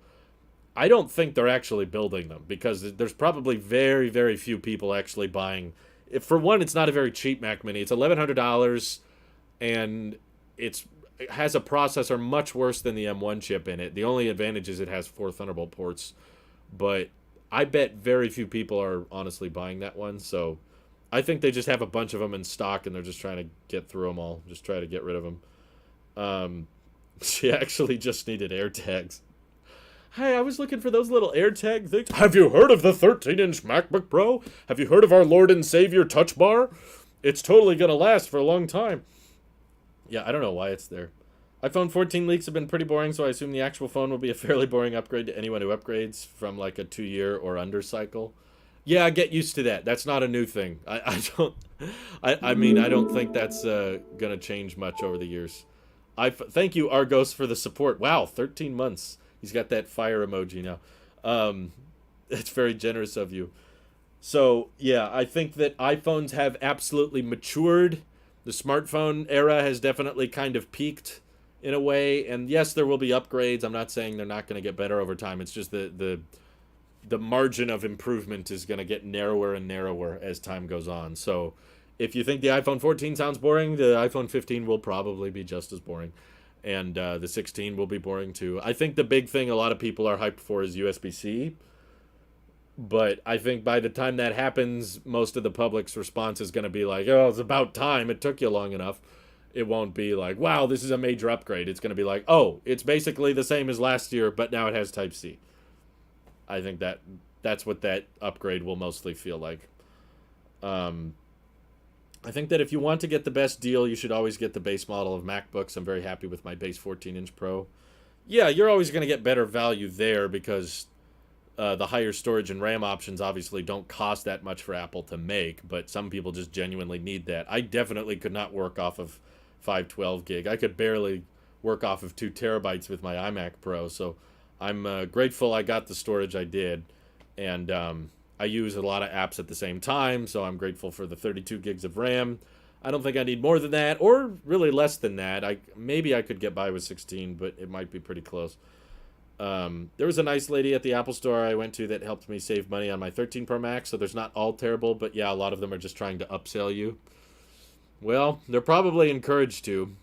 I don't think they're actually building them because there's probably very, very few people actually buying. For one, it's not a very cheap Mac Mini. It's $1,100, and it has a processor much worse than the M1 chip in it. The only advantage is it has 4 Thunderbolt ports, but I bet very few people are honestly buying that one. So I think they just have a bunch of them in stock, and they're just trying to get through them all, just try to get rid of them. She actually just needed AirTags. Hey, I was looking for those little AirTag things. Have you heard of the 13-inch MacBook Pro? Have you heard of our Lord and Savior Touch Bar? It's totally going to last for a long time. Yeah, I don't know why it's there. iPhone 14 leaks have been pretty boring, so I assume the actual phone will be a fairly boring upgrade to anyone who upgrades from a 2-year or under cycle. Yeah, get used to that. That's not a new thing. I don't think that's going to change much over the years. Thank you, Argos, for the support. Wow, 13 months. He's got that fire emoji now. It's very generous of you. So, yeah, I think that iPhones have absolutely matured. The smartphone era has definitely kind of peaked in a way. And yes, there will be upgrades. I'm not saying they're not going to get better over time. It's just the margin of improvement is going to get narrower and narrower as time goes on. So if you think the iPhone 14 sounds boring, the iPhone 15 will probably be just as boring. And the 16 will be boring too. I think the big thing a lot of people are hyped for is USB-C. But I think by the time that happens, most of the public's response is going to be like, oh, it's about time. It took you long enough. It won't be like, wow, this is a major upgrade. It's going to be like, oh, it's basically the same as last year, but now it has Type-C. I think that's what that upgrade will mostly feel like. I think that if you want to get the best deal, you should always get the base model of MacBooks. I'm very happy with my base 14-inch Pro. Yeah, you're always going to get better value there because the higher storage and RAM options obviously don't cost that much for Apple to make, but some people just genuinely need that. I definitely could not work off of 512 gig. I could barely work off of 2 terabytes with my iMac Pro, so I'm grateful I got the storage I did, and I use a lot of apps at the same time, so I'm grateful for the 32 gigs of RAM. I don't think I need more than that, or really less than that. Maybe I could get by with 16, but it might be pretty close. There was a nice lady at the Apple store I went to that helped me save money on my 13 Pro Max, so there's not all terrible, but yeah, a lot of them are just trying to upsell you. Well, they're probably encouraged to.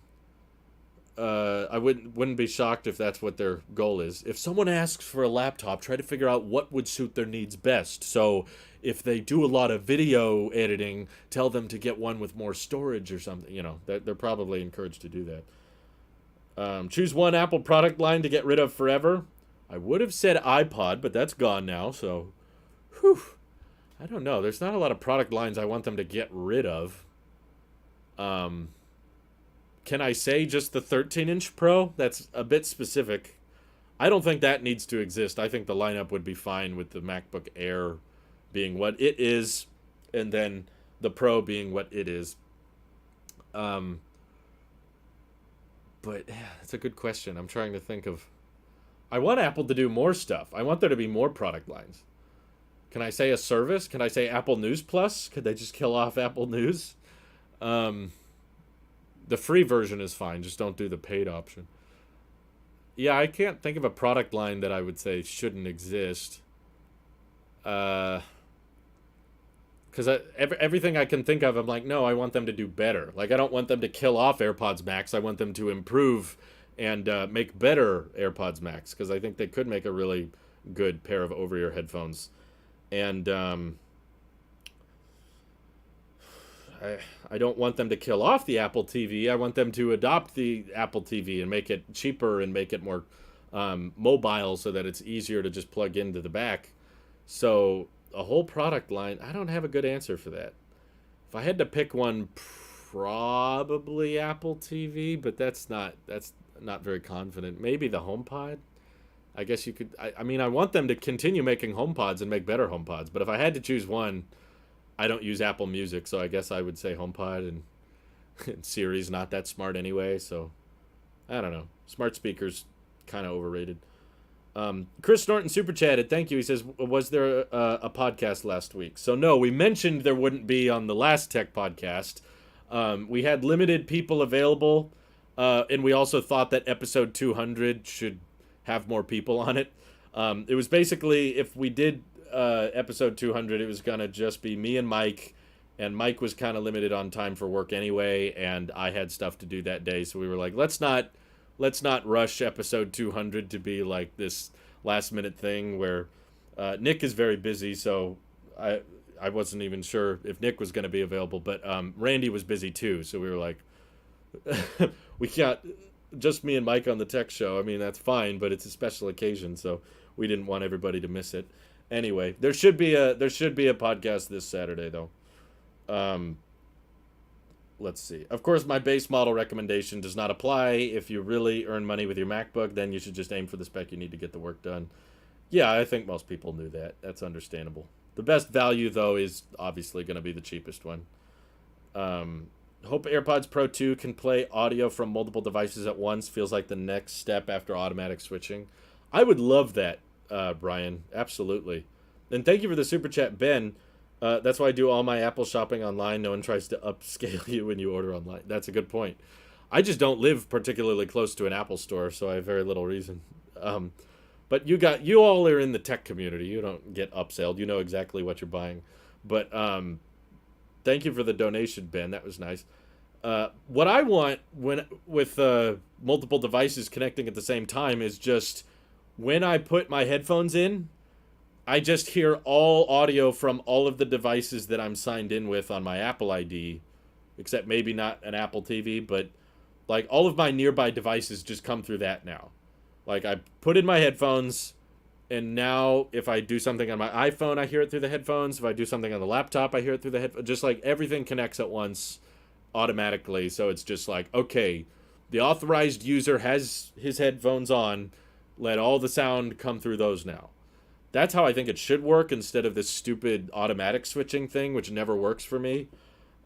I wouldn't be shocked if that's what their goal is. If someone asks for a laptop, try to figure out what would suit their needs best. So if they do a lot of video editing, tell them to get one with more storage or something. You know, they're probably encouraged to do that. Choose one Apple product line to get rid of forever. I would have said iPod, but that's gone now, so whew. I don't know. There's not a lot of product lines I want them to get rid of. Can I say just the 13-inch Pro? That's a bit specific. I don't think that needs to exist. I think the lineup would be fine with the MacBook Air being what it is, and then the Pro being what it is. But it's a good question. I'm trying to think of... I want Apple to do more stuff. I want there to be more product lines. Can I say a service? Can I say Apple News Plus? Could they just kill off Apple News? The free version is fine. Just don't do the paid option. Yeah, I can't think of a product line that I would say shouldn't exist. Because everything I can think of, I'm like, no, I want them to do better. Like, I don't want them to kill off AirPods Max. I want them to improve and make better AirPods Max, because I think they could make a really good pair of over-ear headphones. And I don't want them to kill off the Apple TV. I want them to adopt the Apple TV and make it cheaper and make it more mobile so that it's easier to just plug into the back. So a whole product line, I don't have a good answer for that. If I had to pick one, probably Apple TV, but that's not very confident. Maybe the HomePod. I guess you could. I mean, I want them to continue making HomePods and make better HomePods. But if I had to choose one, I don't use Apple Music, so I guess I would say HomePod, and Siri's not that smart anyway. So I don't know. Smart speakers kind of overrated. Chris Norton super chatted. Thank you. He says, "Was there a podcast last week?" So no, we mentioned there wouldn't be on the last tech podcast. We had limited people available, and we also thought that episode 200 should have more people on it. It was basically, if we did episode 200, it was gonna just be me and Mike was kind of limited on time for work anyway, and I had stuff to do that day, so we were like, let's not rush episode 200 to be like this last minute thing where Nick is very busy, so I wasn't even sure if Nick was going to be available, but Randy was busy too, so we were like, we got just me and Mike on the tech show. I mean, that's fine, but it's a special occasion, so we didn't want everybody to miss it. Anyway, there should be a podcast this Saturday though. Let's see. Of course, my base model recommendation does not apply. If you really earn money with your MacBook, then you should just aim for the spec you need to get the work done. Yeah, I think most people knew that. That's understandable. The best value though is obviously going to be the cheapest one. Hope AirPods Pro 2 can play audio from multiple devices at once. Feels like the next step after automatic switching. I would love that, Brian. Absolutely. And thank you for the super chat, Ben. That's why I do all my Apple shopping online. No one tries to upscale you when you order online. That's a good point. I just don't live particularly close to an Apple store, so I have very little reason. But you all are in the tech community. You don't get upselled. You know exactly what you're buying. But thank you for the donation, Ben. That was nice. What I want with multiple devices connecting at the same time is just when I put my headphones in, I just hear all audio from all of the devices that I'm signed in with on my Apple ID, except maybe not an Apple TV, but like all of my nearby devices just come through that now. Like I put in my headphones, and now if I do something on my iPhone, I hear it through the headphones. If I do something on the laptop, I hear it through the headphones. Just like everything connects at once automatically. So it's just like, okay, the authorized user has his headphones on. Let all the sound come through those now. That's how I think it should work instead of this stupid automatic switching thing, which never works for me.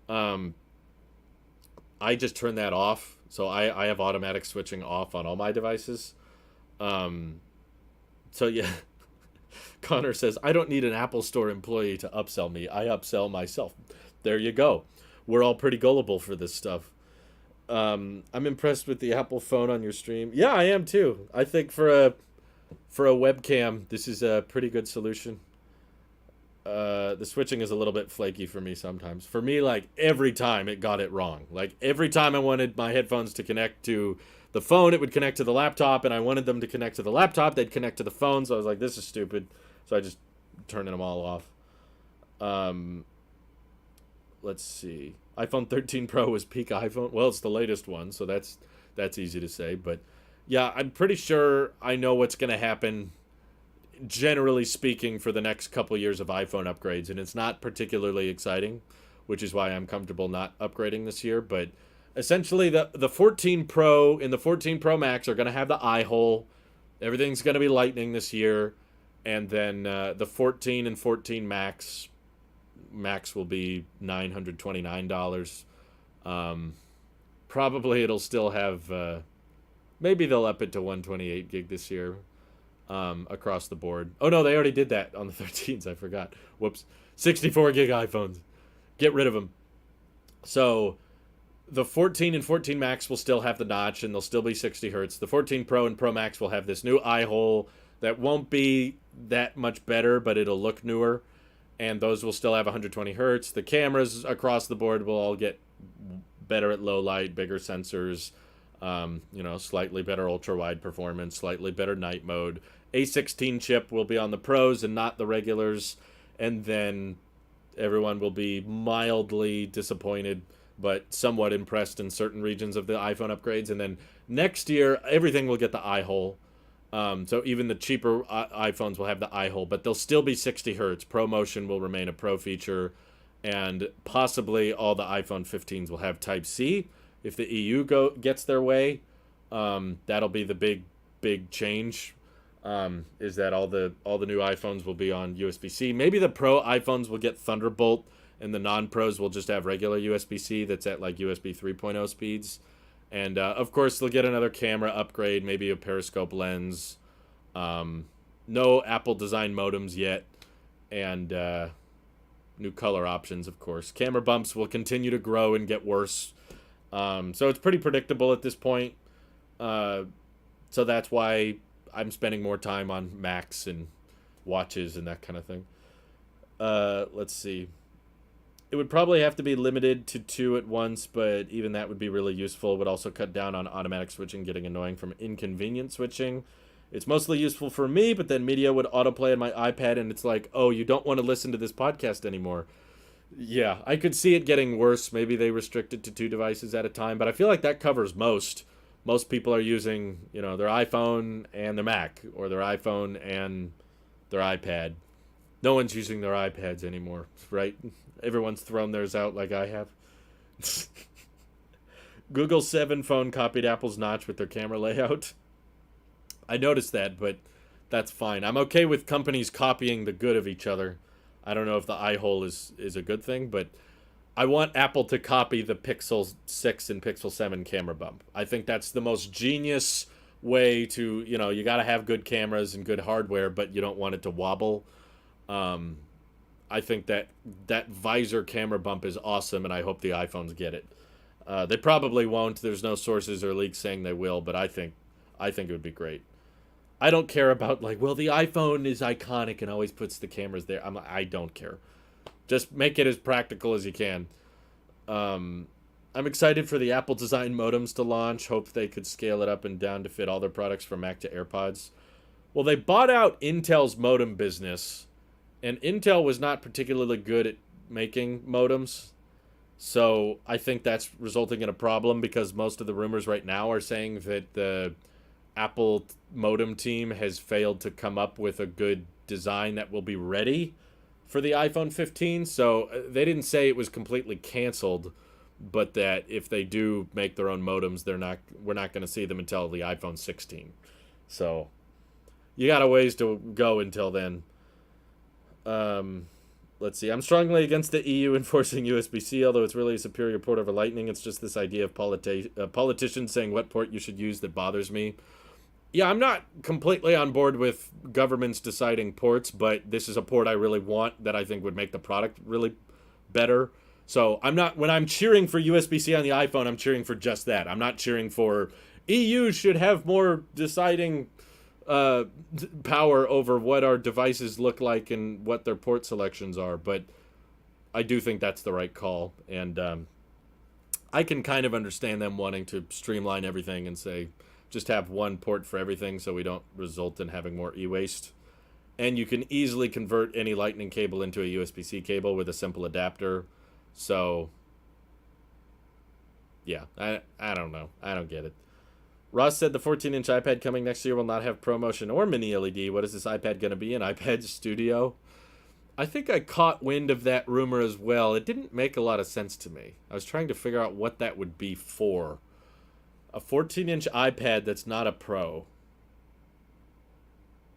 I just turn that off. So I have automatic switching off on all my devices. So yeah, Connor says, I don't need an Apple Store employee to upsell me. I upsell myself. There you go. we're all pretty gullible for this stuff. I'm impressed with the Apple phone on your stream. Yeah, I am too. I think for a webcam, this is a pretty good solution. The switching is a little bit flaky for me sometimes. For me, like every time it got it wrong. Like every time I wanted my headphones to connect to the phone, it would connect to the laptop, and I wanted them to connect to the laptop, they'd connect to the phone. So I was like, this is stupid. So I just turned them all off. Um, let's see. iPhone 13 Pro was peak iPhone. Well, it's the latest one, so that's easy to say. But yeah, I'm pretty sure I know what's going to happen, generally speaking, for the next couple years of iPhone upgrades, and it's not particularly exciting, which is why I'm comfortable not upgrading this year. But essentially, the 14 Pro and the 14 Pro Max are going to have the eye hole. Everything's going to be Lightning this year, and then the 14 and 14 Max will be $929. Probably it'll still have. Maybe they'll up it to 128 gig this year. Across the board. Oh no, they already did that on the 13s. I forgot. Whoops. 64 gig iPhones. Get rid of them. So the 14 and 14 Max will still have the notch, and they'll still be 60 hertz. The 14 Pro and Pro Max will have this new eye hole that won't be that much better, but it'll look newer. And those will still have 120 hertz. The cameras across the board will all get better at low light, bigger sensors, slightly better ultra wide performance, slightly better night mode. A16 chip will be on the Pros and not the regulars. And then everyone will be mildly disappointed, but somewhat impressed in certain regions of the iPhone upgrades. And then next year, everything will get the eye hole. So even the cheaper iPhones will have the eye hole, but they'll still be 60 hertz. ProMotion will remain a Pro feature, and possibly all the iPhone 15s will have Type-C. If the EU gets their way, that'll be the big change. Is that all the new iPhones will be on USB-C? Maybe the Pro iPhones will get Thunderbolt, and the non-Pros will just have regular USB-C that's at like USB 3.0 speeds. And, of course, they'll get another camera upgrade, maybe a periscope lens. No Apple design modems yet. And new color options, of course. Camera bumps will continue to grow and get worse. So it's pretty predictable at this point. So that's why I'm spending more time on Macs and watches and that kind of thing. Let's see. It would probably have to be limited to 2 at once, but even that would be really useful. It would also cut down on automatic switching getting annoying from inconvenient switching. It's mostly useful for me, but then media would autoplay on my iPad, and it's like, oh, you don't want to listen to this podcast anymore. Yeah, I could see it getting worse. Maybe they restrict it to 2 devices at a time, but I feel like that covers most. Most people are using, their iPhone and their Mac, or their iPhone and their iPad. No one's using their iPads anymore, right? Everyone's thrown theirs out like I have. Google 7 phone copied Apple's notch with their camera layout. I noticed that, but that's fine. I'm okay with companies copying the good of each other. I don't know if the eye hole is a good thing, but I want Apple to copy the Pixel 6 and Pixel 7 camera bump. I think that's the most genius way to, you got to have good cameras and good hardware, but you don't want it to wobble. I think that visor camera bump is awesome, and I hope the iPhones get it. They probably won't. There's no sources or leaks saying they will, but I think it would be great. I don't care about the iPhone is iconic and always puts the cameras there. I don't care. Just make it as practical as you can. I'm excited for the Apple design modems to launch. Hope they could scale it up and down to fit all their products from Mac to AirPods. Well, they bought out Intel's modem business, and Intel was not particularly good at making modems. So I think that's resulting in a problem because most of the rumors right now are saying that the Apple modem team has failed to come up with a good design that will be ready for the iPhone 15. So they didn't say it was completely canceled, but that if they do make their own modems, we're not going to see them until the iPhone 16. So you got a ways to go until then. Let's see. I'm strongly against the EU enforcing USB-C, although it's really a superior port over Lightning. It's just this idea of politicians saying what port you should use that bothers me. Yeah, I'm not completely on board with governments deciding ports, but this is a port I really want that I think would make the product really better. So I'm not, when I'm cheering for USB-C on the iPhone, I'm cheering for just that. I'm not cheering for EU should have more deciding uh, power over what our devices look like and what their port selections are. But I do think that's the right call, and I can kind of understand them wanting to streamline everything and say just have one port for everything, so we don't result in having more e-waste. And you can easily convert any lightning cable into a USB-C cable with a simple adapter. So yeah, I don't know. I don't get it. Ross said the 14-inch iPad coming next year will not have ProMotion or Mini LED. What is this iPad going to be? An iPad Studio? I think I caught wind of that rumor as well. It didn't make a lot of sense to me. I was trying to figure out what that would be for. A 14-inch iPad that's not a Pro.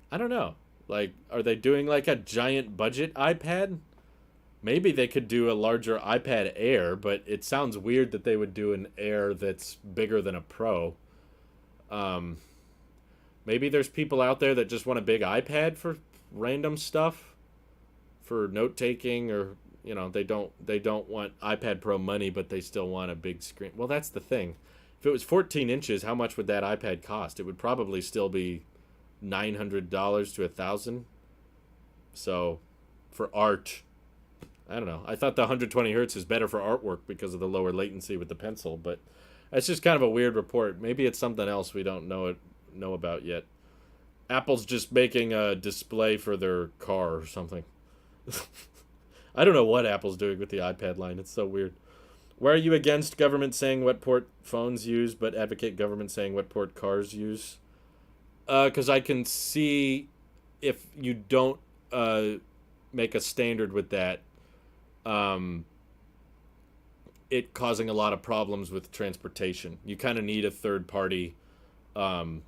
I don't know. Like, are they doing like a giant budget iPad? Maybe they could do a larger iPad Air, but it sounds weird that they would do an Air that's bigger than a Pro. Um, Maybe there's people out there that just want a big iPad for random stuff, for note taking, or they don't want iPad Pro money, but they still want a big screen. Well, that's the thing. If it was 14 inches, how much would that iPad cost? It would probably still be $900 to $1,000. So, for art, I don't know. I thought the 120 hertz is better for artwork because of the lower latency with the pencil, but that's just kind of a weird report. Maybe it's something else we don't know about yet. Apple's just making a display for their car or something. I don't know what Apple's doing with the iPad line. It's so weird. Why are you against government saying what port phones use, but advocate government saying what port cars use? Because I can see if you don't make a standard with that, um, it causing a lot of problems with transportation. You kind of need a third party um,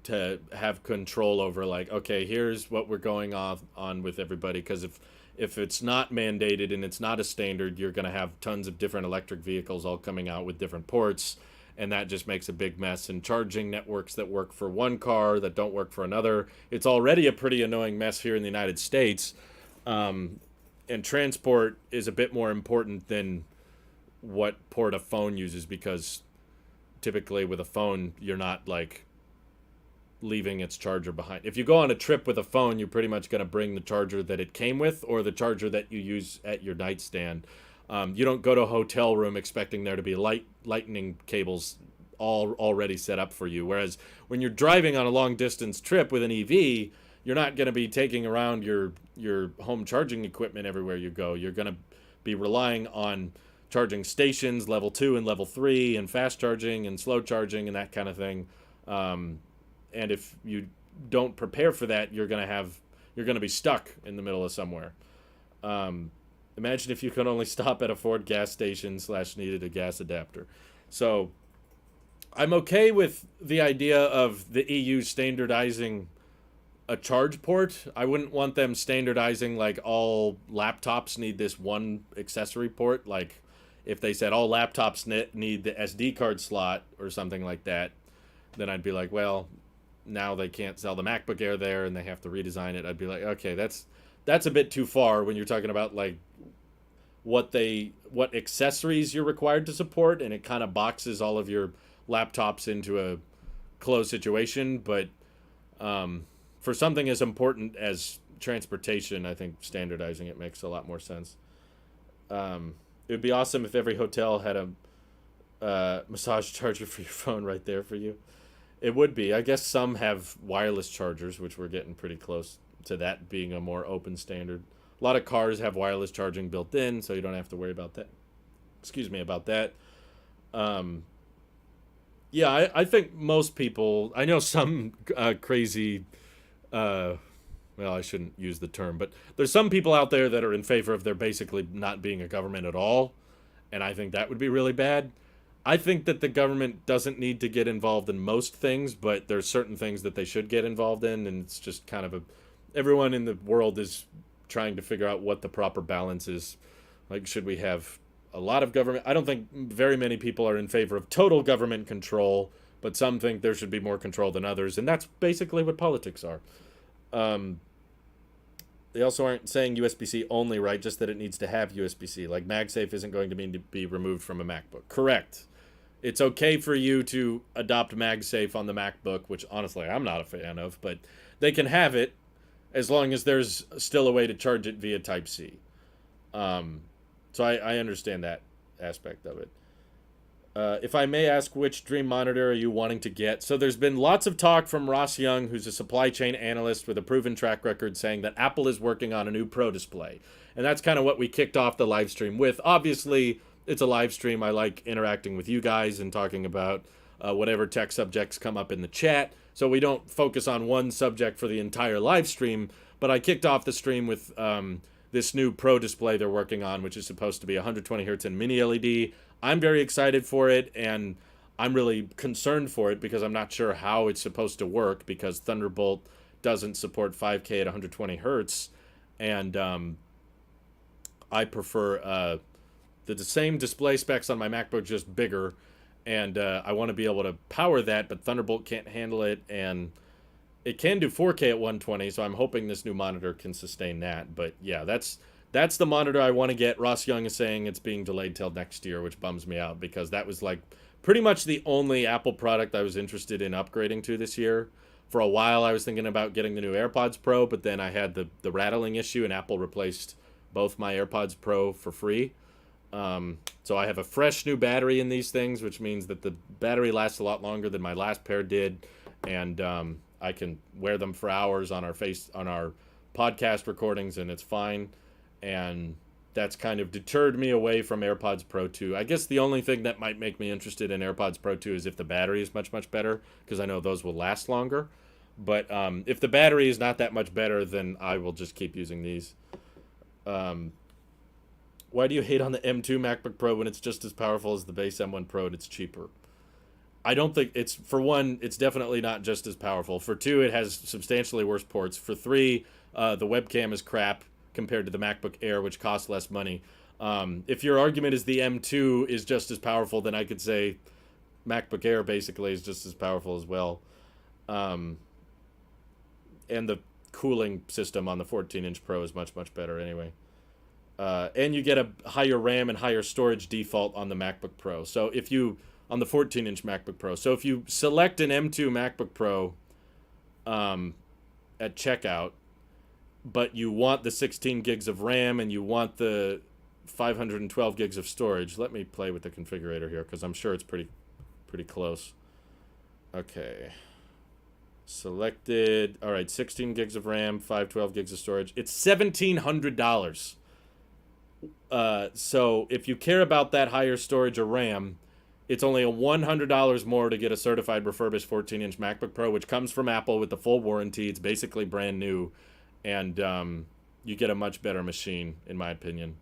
to have control over, like, okay, here's what we're going off on with everybody. Because if it's not mandated and it's not a standard, you're going to have tons of different electric vehicles all coming out with different ports, and that just makes a big mess. And charging networks that work for one car that don't work for another. It's already a pretty annoying mess here in the United States. And transport is a bit more important than what port a phone uses, because typically with a phone, you're not like leaving its charger behind. If you go on a trip with a phone, you're pretty much going to bring the charger that it came with or the charger that you use at your nightstand. You don't go to a hotel room expecting there to be lightning cables all already set up for you. Whereas when you're driving on a long distance trip with an EV, you're not going to be taking around your home charging equipment everywhere you go. You're going to be relying on charging stations, level 2 and level 3, and fast charging and slow charging and that kind of thing. And if you don't prepare for that, you're going to be stuck in the middle of somewhere. Imagine if you could only stop at a Ford gas station / needed a gas adapter. So I'm okay with the idea of the EU standardizing a charge port. I wouldn't want them standardizing like all laptops need this one accessory port. Like if they said all laptops need the SD card slot or something like that, then I'd be like, well, now they can't sell the MacBook Air there and they have to redesign it. I'd be like, okay, that's a bit too far when you're talking about like what accessories you're required to support, and it kind of boxes all of your laptops into a closed situation. But for something as important as transportation, I think standardizing it makes a lot more sense. It would be awesome if every hotel had a massage charger for your phone right there for you. It would be. I guess some have wireless chargers, which we're getting pretty close to that being a more open standard. A lot of cars have wireless charging built in, so you don't have to worry about that. Excuse me about that. Yeah, I think most people, I know some crazy, well, I shouldn't use the term, but there's some people out there that are in favor of there basically not being a government at all, and I think that would be really bad. I think that the government doesn't need to get involved in most things, but there's certain things that they should get involved in, and it's just kind of everyone in the world is trying to figure out what the proper balance is. Like, should we have a lot of government? I don't think very many people are in favor of total government control, but some think there should be more control than others, and that's basically what politics are. They also aren't saying USB-C only, right? Just that it needs to have USB-C. Like MagSafe isn't going to mean to be removed from a MacBook. Correct. It's okay for you to adopt MagSafe on the MacBook, which honestly I'm not a fan of, but they can have it as long as there's still a way to charge it via Type-C. So I understand that aspect of it. If I may ask, which dream monitor are you wanting to get? So there's been lots of talk from Ross Young, who's a supply chain analyst with a proven track record, saying that Apple is working on a new Pro display. And that's kind of what we kicked off the live stream with. Obviously, it's a live stream. I like interacting with you guys and talking about whatever tech subjects come up in the chat. So we don't focus on one subject for the entire live stream. But I kicked off the stream with this new Pro display they're working on, which is supposed to be 120 hertz and mini LED. I'm very excited for it, and I'm really concerned for it because I'm not sure how it's supposed to work because Thunderbolt doesn't support 5K at 120 hertz, and I prefer the same display specs on my MacBook, just bigger, and I want to be able to power that, but Thunderbolt can't handle it, and it can do 4K at 120, so I'm hoping this new monitor can sustain that. But yeah, that's the monitor I want to get. Ross Young is saying it's being delayed till next year, which bums me out because that was like pretty much the only Apple product I was interested in upgrading to this year. For a while, I was thinking about getting the new AirPods Pro, but then I had the rattling issue, and Apple replaced both my AirPods Pro for free. So I have a fresh new battery in these things, which means that the battery lasts a lot longer than my last pair did, and I can wear them for hours on our podcast recordings, and it's fine. And that's kind of deterred me away from AirPods Pro 2. I guess the only thing that might make me interested in AirPods Pro 2 is if the battery is much, much better, because I know those will last longer. But if the battery is not that much better, then I will just keep using these. Why do you hate on the M2 MacBook Pro when it's just as powerful as the base M1 Pro and it's cheaper? I don't think it's, for one, it's definitely not just as powerful. For two, it has substantially worse ports. For three, the webcam is crap compared to the MacBook Air, which costs less money. If your argument is the M2 is just as powerful, then I could say MacBook Air basically is just as powerful as well. And the cooling system on the 14-inch Pro is much, much better anyway. And you get a higher RAM and higher storage default on the MacBook Pro. So if you, on the 14-inch MacBook Pro. So if you select an M2 MacBook Pro at checkout, but you want the 16 gigs of RAM and you want the 512 gigs of storage. Let me play with the configurator here because I'm sure it's pretty close. Okay. Selected. All right, 16 gigs of RAM, 512 gigs of storage. It's $1,700. So if you care about that higher storage or RAM, it's only a $100 more to get a certified refurbished 14-inch MacBook Pro, which comes from Apple with the full warranty. It's basically brand new. And you get a much better machine, in my opinion,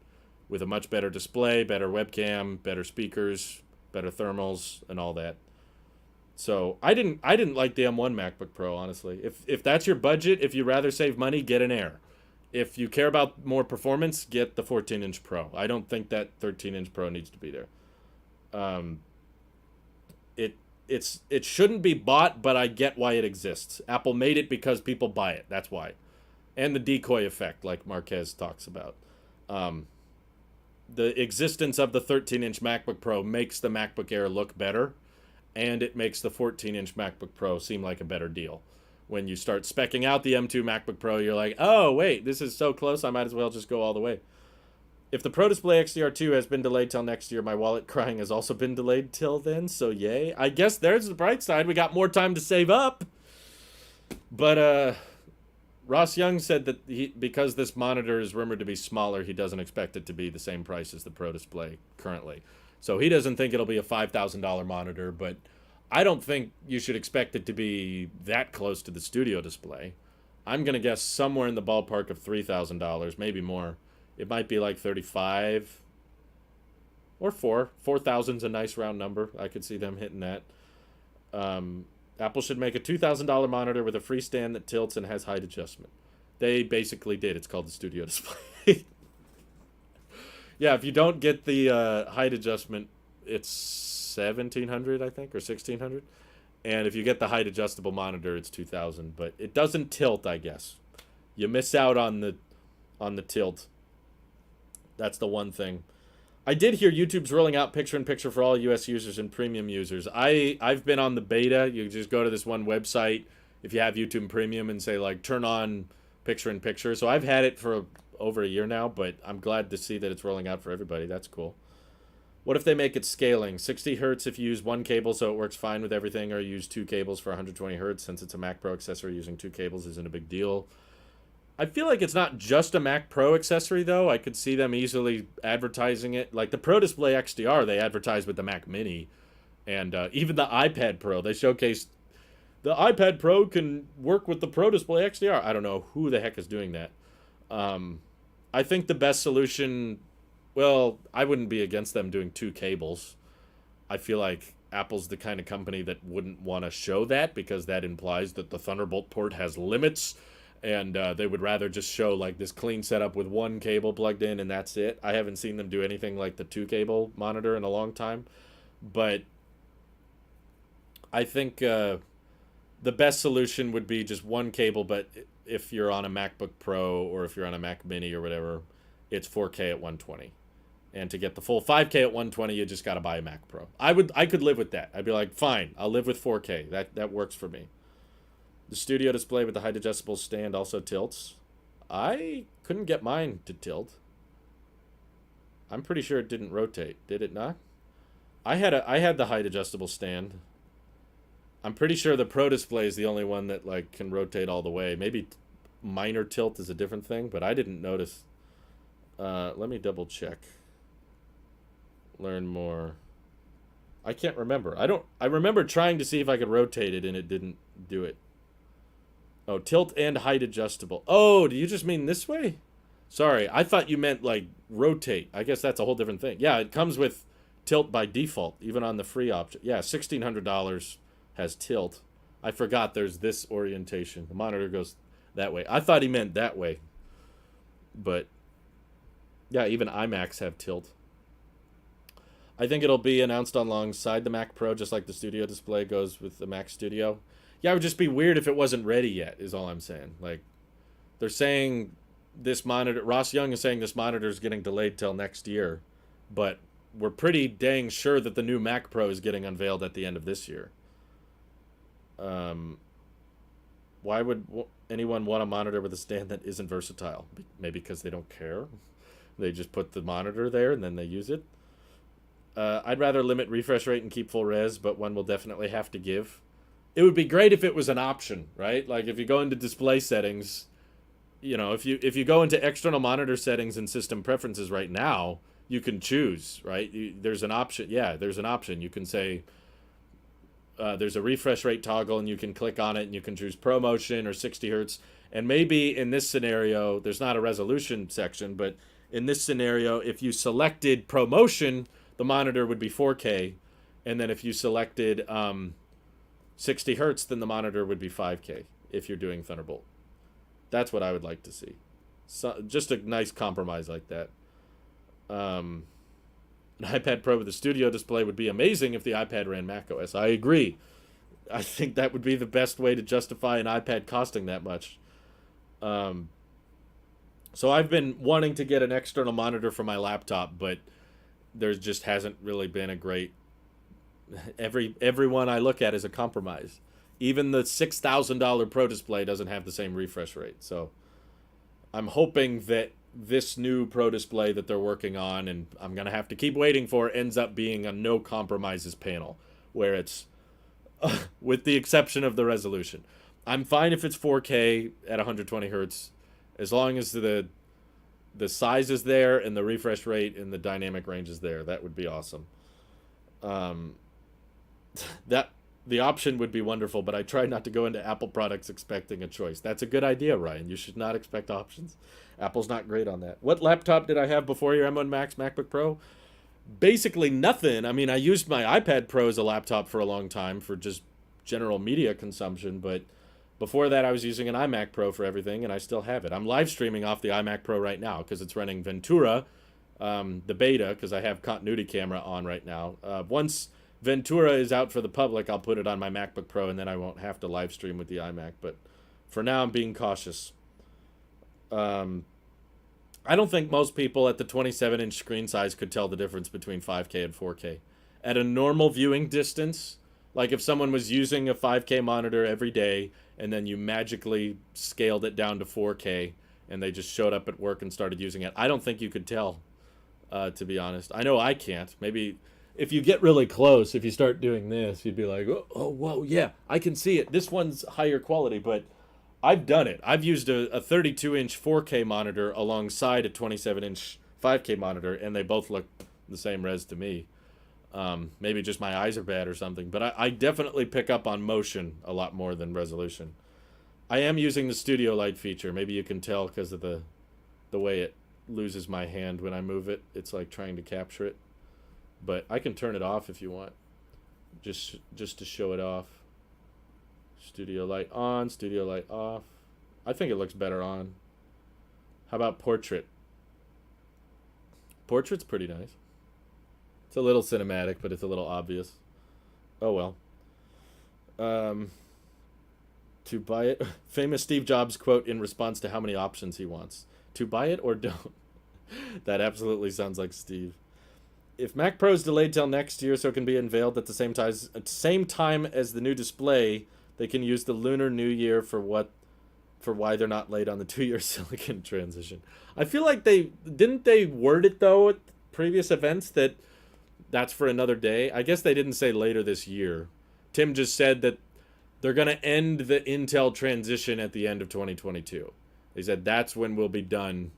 with a much better display, better webcam, better speakers, better thermals, and all that. So I didn't like the M1 MacBook Pro, honestly. If that's your budget, if you rather save money, get an Air. If you care about more performance, get the 14-inch Pro. I don't think that 13-inch Pro needs to be there. It shouldn't be bought, but I get why it exists. Apple made it because people buy it. That's why. And the decoy effect, like Marquez talks about. The existence of the 13-inch MacBook Pro makes the MacBook Air look better, and it makes the 14-inch MacBook Pro seem like a better deal. When you start speccing out the M2 MacBook Pro, you're like, oh, wait, this is so close, I might as well just go all the way. If the Pro Display XDR2 has been delayed till next year, my wallet crying has also been delayed till then, so yay. I guess there's the bright side. We got more time to save up. But, Ross Young said that because this monitor is rumored to be smaller, he doesn't expect it to be the same price as the Pro Display currently. So he doesn't think it'll be a $5,000 monitor, but I don't think you should expect it to be that close to the Studio Display. I'm going to guess somewhere in the ballpark of $3,000, maybe more. It might be like 35 or 4. 4,000's a nice round number. I could see them hitting that. Apple should make a $2,000 monitor with a freestand that tilts and has height adjustment. They basically did. It's called the Studio Display. Yeah, if you don't get the height adjustment, it's $1,700, I think, or $1,600. And if you get the height adjustable monitor, it's $2,000. But it doesn't tilt, I guess. You miss out on the on the tilt. That's the one thing. I did hear YouTube's rolling out picture-in-picture for all US users and premium users. I've been on the beta. You just go to this one website if you have YouTube Premium and say, like, turn on picture-in-picture. So I've had it for over a year now, but I'm glad to see that it's rolling out for everybody. That's cool. What if they make it scaling? 60 hertz if you use one cable so it works fine with everything, or use two cables for 120 hertz. Since it's a Mac Pro accessory, using two cables isn't a big deal. I feel like it's not just a Mac Pro accessory, though. I could see them easily advertising it. Like the Pro Display XDR, they advertise with the Mac Mini. And even the iPad Pro, they showcased the iPad Pro can work with the Pro Display XDR. I don't know who the heck is doing that. I think the best solution, well, I wouldn't be against them doing two cables. I feel like Apple's the kind of company that wouldn't want to show that because that implies that the Thunderbolt port has limits. And they would rather just show like this clean setup with one cable plugged in and that's it. I haven't seen them do anything like the two cable monitor in a long time. But I think the best solution would be just one cable, but if you're on a MacBook Pro or if you're on a Mac Mini or whatever, it's 4K at 120. And to get the full 5K at 120, you just got to buy a Mac Pro. I could live with that. I'd be like, fine, I'll live with 4K. That works for me. The studio display with the height adjustable stand also tilts. I couldn't get mine to tilt. I'm pretty sure it didn't rotate. Did it not? I had the height adjustable stand. I'm pretty sure the Pro Display is the only one that like can rotate all the way. Maybe minor tilt is a different thing, but I didn't notice. Let me double check. Learn more. I can't remember. I remember trying to see if I could rotate it and it didn't do it. Oh, tilt and height adjustable. Oh, do you just mean this way? Sorry, I thought you meant like rotate. I guess that's a whole different thing. Yeah, it comes with tilt by default, even on the free option. Yeah, $1,600 has tilt. I forgot there's this orientation. The monitor goes that way. I thought he meant that way. But yeah, even iMacs have tilt. I think it'll be announced alongside the Mac Pro, just like the Studio display goes with the Mac Studio. Yeah, it would just be weird if it wasn't ready yet, is all I'm saying. Like, they're saying this monitor, Ross Young is saying this monitor is getting delayed till next year, but we're pretty dang sure that the new Mac Pro is getting unveiled at the end of this year. Why would anyone want a monitor with a stand that isn't versatile? Maybe because they don't care. They just put the monitor there and then they use it. I'd rather limit refresh rate and keep full res, but one will definitely have to give. It would be great if it was an option, right? Like if you go into display settings, you know, if you go into external monitor settings and system preferences right now, you can choose, right? There's an option. Yeah, there's an option. You can say there's a refresh rate toggle and you can click on it and you can choose ProMotion or 60 hertz. And maybe in this scenario, there's not a resolution section, but in this scenario, if you selected ProMotion, the monitor would be 4K. And then if you selected 60 hertz, then the monitor would be 5K if you're doing Thunderbolt. That's what I would like to see. So, just a nice compromise like that. An iPad Pro with a studio display would be amazing if the iPad ran macOS. I agree. I think that would be the best way to justify an iPad costing that much. So I've been wanting to get an external monitor for my laptop, but there just hasn't really been a great... Everyone I look at is a compromise. Even the $6,000 Pro Display doesn't have the same refresh rate. So I'm hoping that this new Pro Display that they're working on, and I'm going to have to keep waiting for, ends up being a no compromises panel, where it's, with the exception of the resolution. I'm fine if it's 4K at 120 hertz, as long as the size is there and the refresh rate and the dynamic range is there. That would be awesome. That the option would be wonderful, but I try not to go into Apple products expecting a choice. That's a good idea, Ryan. You should not expect options. Apple's not great on that. What laptop did I have before your M1 Max MacBook Pro? Basically nothing. I mean, I used my iPad Pro as a laptop for a long time for just general media consumption, but before that I was using an iMac Pro for everything, and I still have it. I'm live streaming off the iMac Pro right now because it's running Ventura, the beta, because I have continuity camera on right now. Once Ventura is out for the public, I'll put it on my MacBook Pro, and then I won't have to live stream with the iMac. But for now, I'm being cautious. I don't think most people at the 27-inch screen size could tell the difference between 5K and 4K. At a normal viewing distance, like if someone was using a 5K monitor every day and then you magically scaled it down to 4K and they just showed up at work and started using it, I don't think you could tell, to be honest. I know I can't. Maybe if you get really close, if you start doing this, you'd be like, oh, whoa, yeah, I can see it. This one's higher quality, but I've done it. I've used a 32-inch 4K monitor alongside a 27-inch 5K monitor, and they both look the same res to me. Maybe just my eyes are bad or something, but I definitely pick up on motion a lot more than resolution. I am using the Studio Light feature. Maybe you can tell because of the way it loses my hand when I move it. It's like trying to capture it. But I can turn it off if you want, just to show it off. Studio Light on, Studio Light off. I think it looks better on. How about Portrait? Portrait's pretty nice. It's a little cinematic, but it's a little obvious. Oh well. To buy it, famous Steve Jobs quote in response to how many options he wants. To buy it or don't. That absolutely sounds like Steve. If Mac Pro is delayed till next year so it can be unveiled at the same time as the new display, they can use the Lunar New Year for why they're not late on the 2-year silicon transition. I feel like they word it though at previous events that that's for another day. I guess they didn't say later this year. Tim just said that they're going to end the Intel transition at the end of 2022. They said that's when we'll be done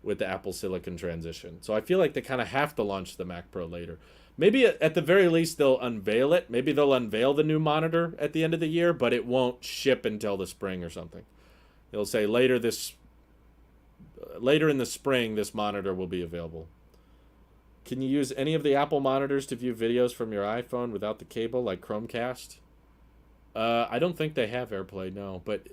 with the Apple Silicon transition. So I feel like they kind of have to launch the Mac Pro later. Maybe at the very least they'll unveil it. Maybe they'll unveil the new monitor at the end of the year, but it won't ship until the spring or something. They'll say later in the spring this monitor will be available. Can you use any of the Apple monitors to view videos from your iPhone without the cable, like Chromecast? I don't think they have AirPlay, no. But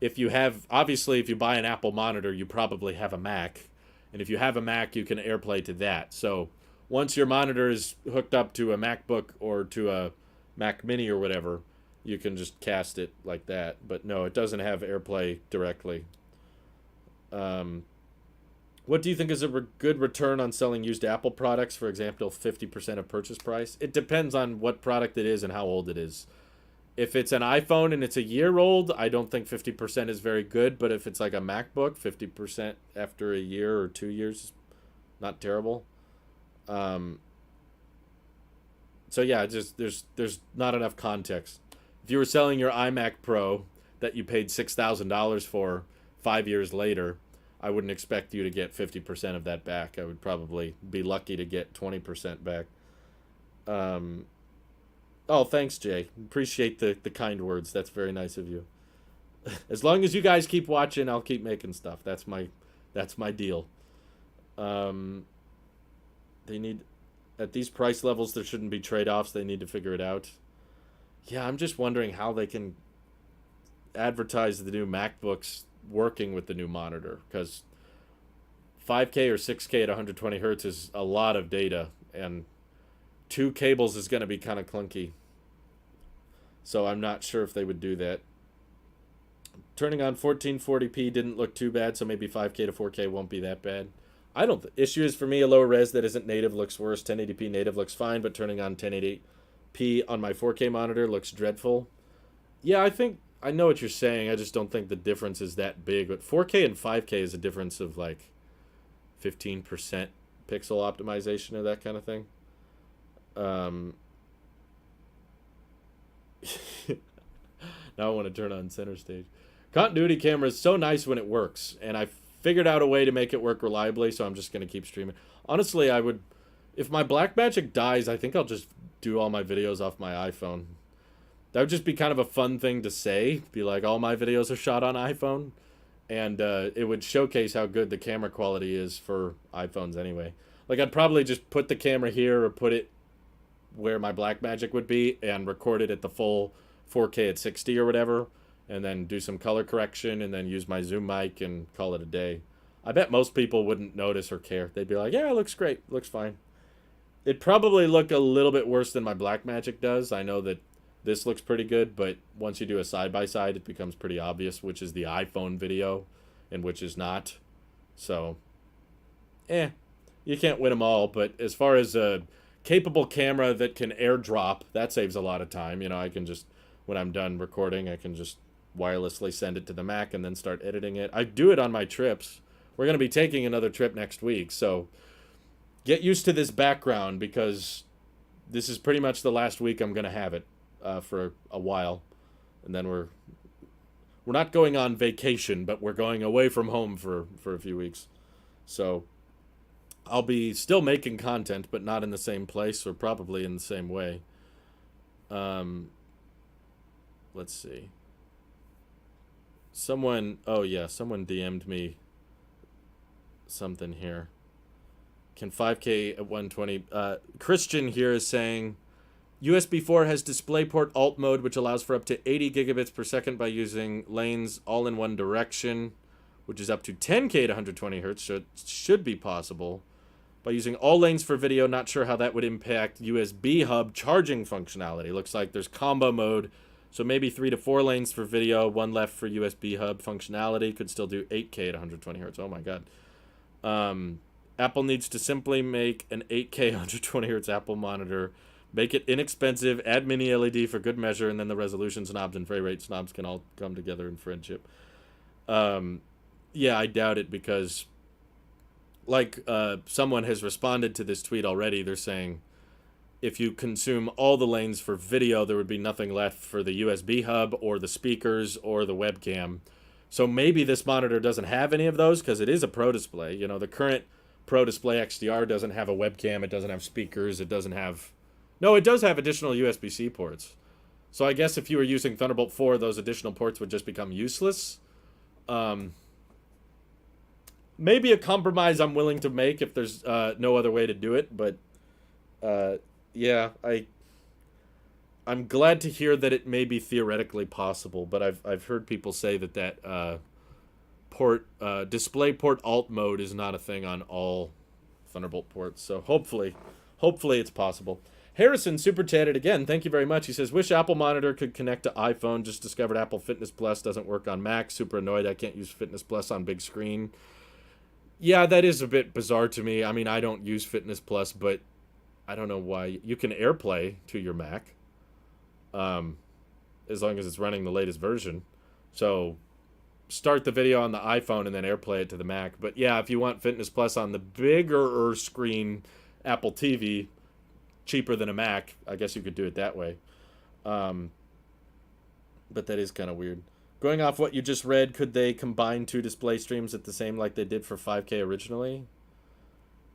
if you buy an Apple monitor, you probably have a Mac. And if you have a Mac, you can AirPlay to that. So once your monitor is hooked up to a MacBook or to a Mac Mini or whatever, you can just cast it like that. But no, it doesn't have AirPlay directly. What do you think is a good return on selling used Apple products? For example, 50% of purchase price? It depends on what product it is and how old it is. If it's an iPhone and it's a year old, I don't think 50% is very good. But if it's like a MacBook, 50% after a year or 2 years, not terrible. So yeah, just there's not enough context. If you were selling your iMac Pro that you paid $6,000 for 5 years later, I wouldn't expect you to get 50% of that back. I would probably be lucky to get 20% back. Oh, thanks, Jay. Appreciate the kind words. That's very nice of you. As long as you guys keep watching, I'll keep making stuff. That's my deal. They need, at these price levels, there shouldn't be trade-offs. They need to figure it out. Yeah, I'm just wondering how they can advertise the new MacBooks working with the new monitor, because 5K or 6K at 120 hertz is a lot of data, and 2 cables is going to be kind of clunky. So I'm not sure if they would do that. Turning on 1440p didn't look too bad, so maybe 5K to 4K won't be that bad. I don't. Issue is for me, a lower res that isn't native looks worse. 1080p native looks fine, but turning on 1080p on my 4K monitor looks dreadful. Yeah, I know what you're saying. I just don't think the difference is that big. But 4K and 5K is a difference of like 15% pixel optimization or that kind of thing. Now I want to turn on center stage. Continuity camera is so nice when it works, and I figured out a way to make it work reliably, so I'm just going to keep streaming. Honestly, if my Blackmagic dies, I think I'll just do all my videos off my iPhone. That would just be kind of a fun thing to say. Be like, all my videos are shot on iPhone. And it would showcase how good the camera quality is for iPhones anyway. Like, I'd probably just put the camera here or put it where my Blackmagic would be and record it at the full 4K at 60 or whatever. And then do some color correction and then use my Zoom mic and call it a day. I bet most people wouldn't notice or care. They'd be like, yeah, it looks great. It looks fine. It'd probably look a little bit worse than my Blackmagic does. I know that this looks pretty good, but once you do a side-by-side, it becomes pretty obvious which is the iPhone video and which is not. So, you can't win them all. But as far as a capable camera that can airdrop, that saves a lot of time. I can just, when I'm done recording, I can just wirelessly send it to the Mac and then start editing it. I do it on my trips. We're going to be taking another trip next week, so get used to this background because this is pretty much the last week I'm going to have it for a while. And then we're not going on vacation, but we're going away from home for a few weeks. So I'll be still making content, but not in the same place or probably in the same way. Let's see. Someone DM'd me something here. Can 5K at 120? Christian here is saying USB 4 has DisplayPort alt mode, which allows for up to 80 gigabits per second by using lanes all in one direction, which is up to 10K at 120 hertz. So it should be possible. By using all lanes for video, not sure how that would impact USB hub charging functionality. Looks like there's combo mode. So maybe 3 to 4 lanes for video, 1 left for USB hub functionality. Could still do 8K at 120 hertz. Oh my god. Apple needs to simply make an 8K 120 hertz Apple monitor, make it inexpensive, add mini LED for good measure, and then the resolution snobs and frame rate snobs can all come together in friendship. Yeah, I doubt it because, someone has responded to this tweet already. They're saying if you consume all the lanes for video, there would be nothing left for the USB hub or the speakers or the webcam. So maybe this monitor doesn't have any of those because it is a Pro Display. The current Pro Display XDR doesn't have a webcam. It doesn't have speakers. It doesn't have... No, it does have additional USB-C ports. So I guess if you were using Thunderbolt 4, those additional ports would just become useless. Maybe a compromise I'm willing to make if there's no other way to do it. But, yeah, I'm glad to hear that it may be theoretically possible. But I've heard people say that DisplayPort alt mode is not a thing on all Thunderbolt ports. So hopefully it's possible. Harrison super chatted again. Thank you very much. He says, wish Apple Monitor could connect to iPhone. Just discovered Apple Fitness Plus doesn't work on Mac. Super annoyed I can't use Fitness Plus on big screen. Yeah, that is a bit bizarre to me. I mean, I don't use Fitness Plus, but I don't know why. You can AirPlay to your Mac, as long as it's running the latest version. So start the video on the iPhone and then AirPlay it to the Mac. But yeah, if you want Fitness Plus on the bigger screen Apple TV, cheaper than a Mac, I guess you could do it that way. But that is kind of weird. Going off what you just read, could they combine 2 display streams at the same like they did for 5K originally?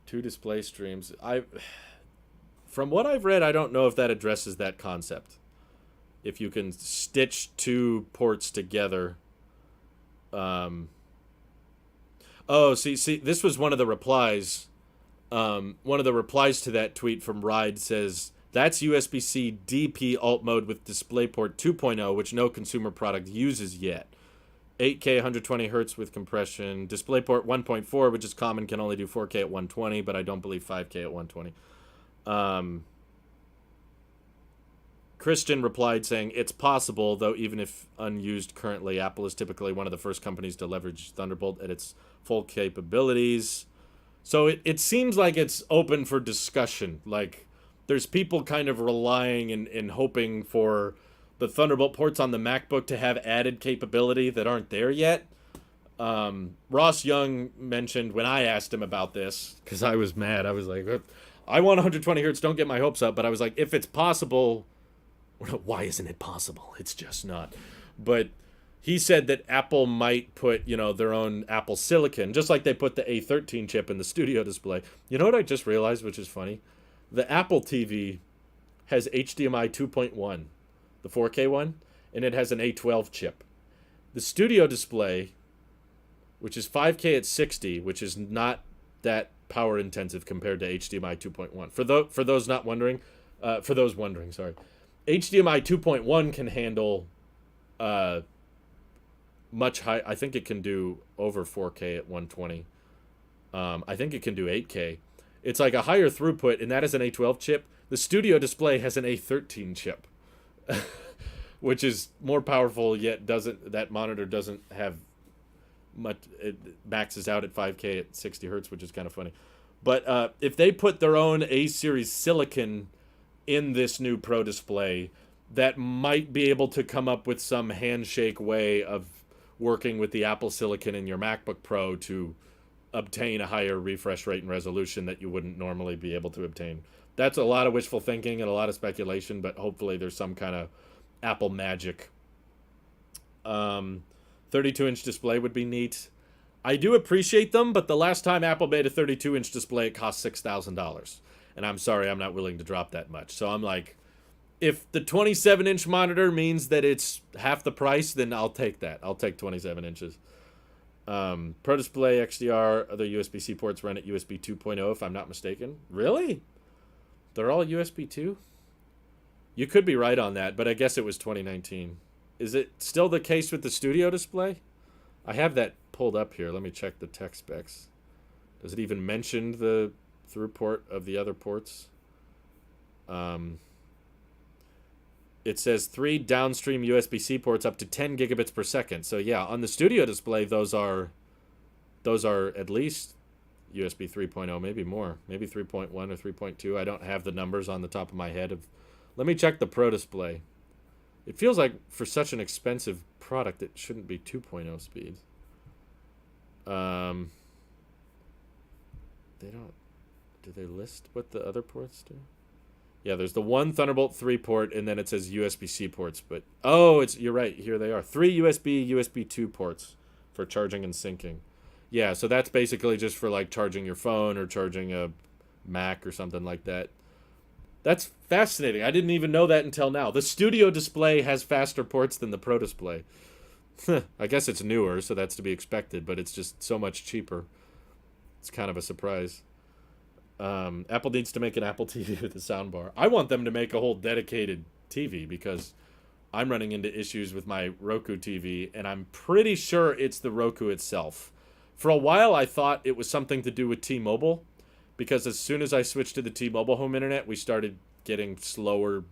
2 display streams. From what I've read, I don't know if that addresses that concept. If you can stitch 2 ports together. See, this was one of the replies. One of the replies to that tweet from Ride says, that's USB-C DP alt mode with DisplayPort 2.0, which no consumer product uses yet. 8K 120 hertz with compression. DisplayPort 1.4, which is common, can only do 4K at 120, but I don't believe 5K at 120. Christian replied saying, it's possible, though even if unused currently, Apple is typically one of the first companies to leverage Thunderbolt at its full capabilities. So it seems like it's open for discussion. Like, there's people kind of relying and hoping for the Thunderbolt ports on the MacBook to have added capability that aren't there yet. Ross Young mentioned when I asked him about this, because I was mad. I was like, I want 120 hertz, don't get my hopes up. But I was like, if it's possible, why isn't it possible? It's just not. But he said that Apple might put, their own Apple Silicon, just like they put the A13 chip in the Studio Display. You know what I just realized, which is funny? The Apple TV has HDMI 2.1, the 4K one, and it has an A12 chip. The Studio Display, which is 5K at 60, which is not that power intensive compared to HDMI 2.1. For those wondering, HDMI 2.1 can handle much high. I think it can do over 4K at 120. I think it can do 8K. It's like a higher throughput, and that is an A12 chip. The Studio Display has an A13 chip, which is more powerful, yet that monitor doesn't have much it maxes out at 5K at 60 hertz, which is kind of funny. But if they put their own A series silicon in this new Pro display, that might be able to come up with some handshake way of working with the Apple silicon in your MacBook Pro to obtain a higher refresh rate and resolution that you wouldn't normally be able to obtain. That's a lot of wishful thinking and a lot of speculation, but hopefully there's some kind of Apple magic. 32-inch display would be neat. I do appreciate them, but the last time Apple made a 32-inch display, it cost $6,000. And I'm sorry, I'm not willing to drop that much. So I'm like, if the 27-inch monitor means that it's half the price, then I'll take that. I'll take 27 inches. Pro Display XDR, other USB-C ports run at USB 2.0, if I'm not mistaken. Really? They're all USB 2? You could be right on that, but I guess it was 2019. Is it still the case with the Studio display? I have that pulled up here. Let me check the tech specs. Does it even mention the through port of the other ports? It says 3 downstream USB-C ports up to 10 gigabits per second. So yeah, on the Studio display, those are at least USB 3.0, maybe more, maybe 3.1 or 3.2. I don't have the numbers on the top of my head. Let me check the Pro display. It feels like for such an expensive product, it shouldn't be 2.0 speeds. They don't. Do they list what the other ports do? Yeah, there's the one Thunderbolt 3 port, and then it says USB-C ports. But you're right. Here they are. 3 USB 2 ports for charging and syncing. Yeah, so that's basically just for like charging your phone or charging a Mac or something like that. That's fascinating. I didn't even know that until now. The Studio display has faster ports than the Pro display. I guess it's newer, so that's to be expected, but it's just so much cheaper. It's kind of a surprise. Apple needs to make an Apple TV with a soundbar. I want them to make a whole dedicated TV because I'm running into issues with my Roku TV, and I'm pretty sure it's the Roku itself. For a while, I thought it was something to do with T-Mobile, because as soon as I switched to the T-Mobile home internet, we started getting slower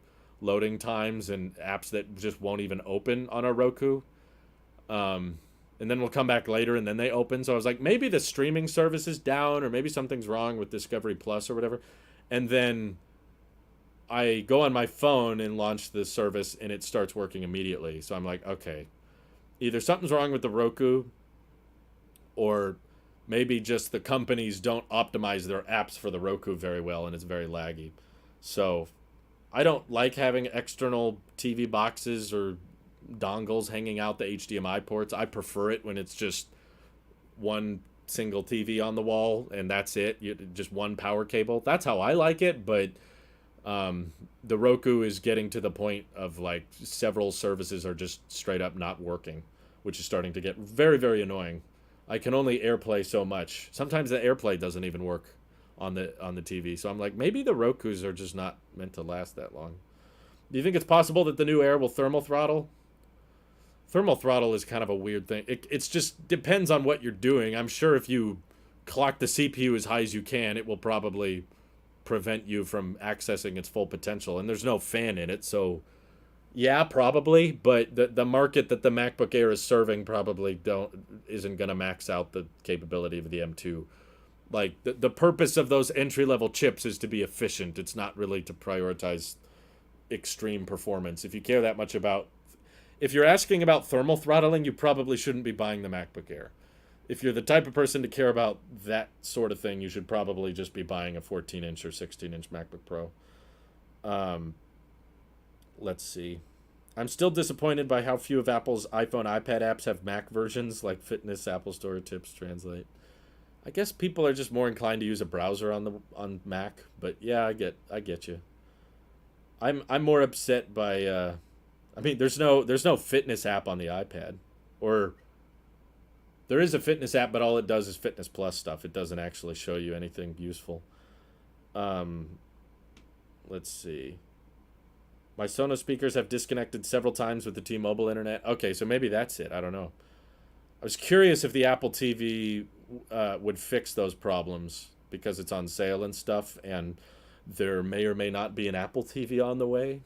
loading times and apps that just won't even open on our Roku. And then we'll come back later and then they open. So I was like, maybe the streaming service is down or maybe something's wrong with Discovery Plus or whatever. And then I go on my phone and launch the service and it starts working immediately. So I'm like, okay, either something's wrong with the Roku or maybe just the companies don't optimize their apps for the Roku very well and it's very laggy. So I don't like having external TV boxes or dongles hanging out the HDMI ports. I prefer it when it's just one single TV on the wall and that's it. Just one power cable. That's how I like it, but the Roku is getting to the point of like several services are just straight up not working, which is starting to get very, very annoying. I can only AirPlay so much. Sometimes the AirPlay doesn't even work on the TV. So I'm like, maybe the Rokus are just not meant to last that long. Do you think it's possible that the new Air will thermal throttle? Thermal throttle is kind of a weird thing. It's just depends on what you're doing. I'm sure if you clock the CPU as high as you can, it will probably prevent you from accessing its full potential. And there's no fan in it, so yeah, probably. But the market that the MacBook Air is serving probably isn't going to max out the capability of the M2. Like the purpose of those entry-level chips is to be efficient. It's not really to prioritize extreme performance. If you care that much about If you're asking about thermal throttling, you probably shouldn't be buying the MacBook Air. If you're the type of person to care about that sort of thing, you should probably just be buying a 14-inch or 16-inch MacBook Pro. Let's see. I'm still disappointed by how few of Apple's iPhone, iPad apps have Mac versions, like Fitness, Apple Store, Tips, Translate. I guess people are just more inclined to use a browser on Mac, but yeah, I get you. I'm more upset by there's no fitness app on the iPad, or there is a fitness app, but all it does is Fitness Plus stuff. It doesn't actually show you anything useful. Let's see. My Sonos speakers have disconnected several times with the T-Mobile internet. Okay, so maybe that's it. I don't know. I was curious if the Apple TV would fix those problems because it's on sale and stuff, and there may or may not be an Apple TV on the way.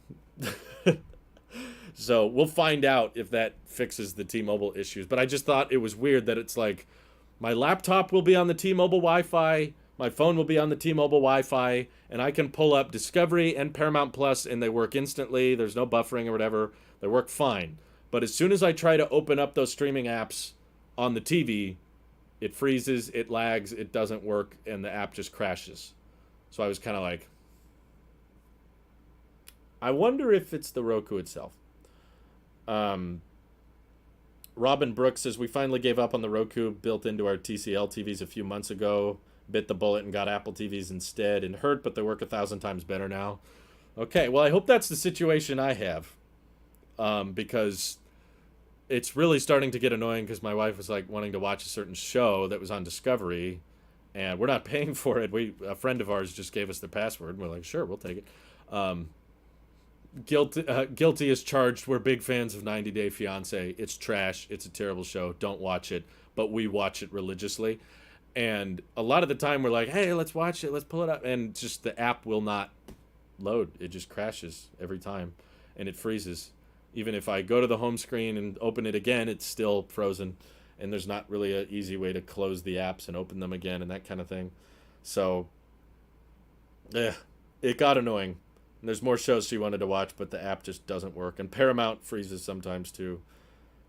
So we'll find out if that fixes the T-Mobile issues. But I just thought it was weird that it's like my laptop will be on the T-Mobile Wi-Fi, my phone will be on the T-Mobile Wi-Fi, and I can pull up Discovery and Paramount Plus, and they work instantly. There's no buffering or whatever. They work fine. But as soon as I try to open up those streaming apps on the TV, it freezes, it lags, it doesn't work, and the app just crashes. So I was kind of like, I wonder if it's the Roku itself. Robin Brooks says, we finally gave up on the Roku built into our TCL TVs a few months ago. Bit the bullet and got Apple TVs instead. And hurt, but they work 1,000 times better now. Okay, well, I hope that's the situation I have. Because it's really starting to get annoying because my wife was like wanting to watch a certain show that was on Discovery. And we're not paying for it. A friend of ours just gave us the password. And we're like, sure, we'll take it. Guilty as charged. We're big fans of 90 Day Fiancé. It's trash. It's a terrible show. Don't watch it. But we watch it religiously. And a lot of the time we're like, hey, let's watch it. Let's pull it up. And just the app will not load. It just crashes every time. And it freezes. Even if I go to the home screen and open it again, it's still frozen. And there's not really an easy way to close the apps and open them again and that kind of thing. So, it got annoying. And there's more shows she wanted to watch, but the app just doesn't work. And Paramount freezes sometimes too.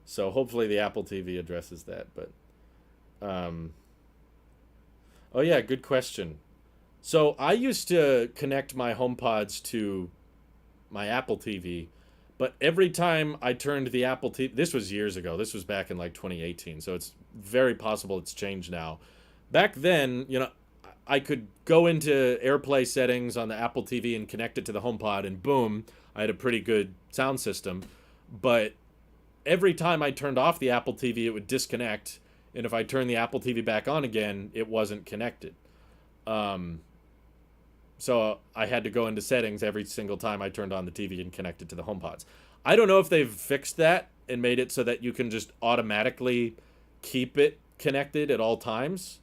So hopefully the Apple TV addresses that. But, oh yeah, good question. So I used to connect my HomePods to my Apple TV, but every time I turned the Apple TV, this was years ago. This was back in like 2018. So it's very possible it's changed now. Back then, I could go into AirPlay settings on the Apple TV and connect it to the HomePod, and boom, I had a pretty good sound system. But every time I turned off the Apple TV, it would disconnect, and if I turned the Apple TV back on again, it wasn't connected. So I had to go into settings every single time I turned on the TV and connected to the HomePods. I don't know if they've fixed that and made it so that you can just automatically keep it connected at all times.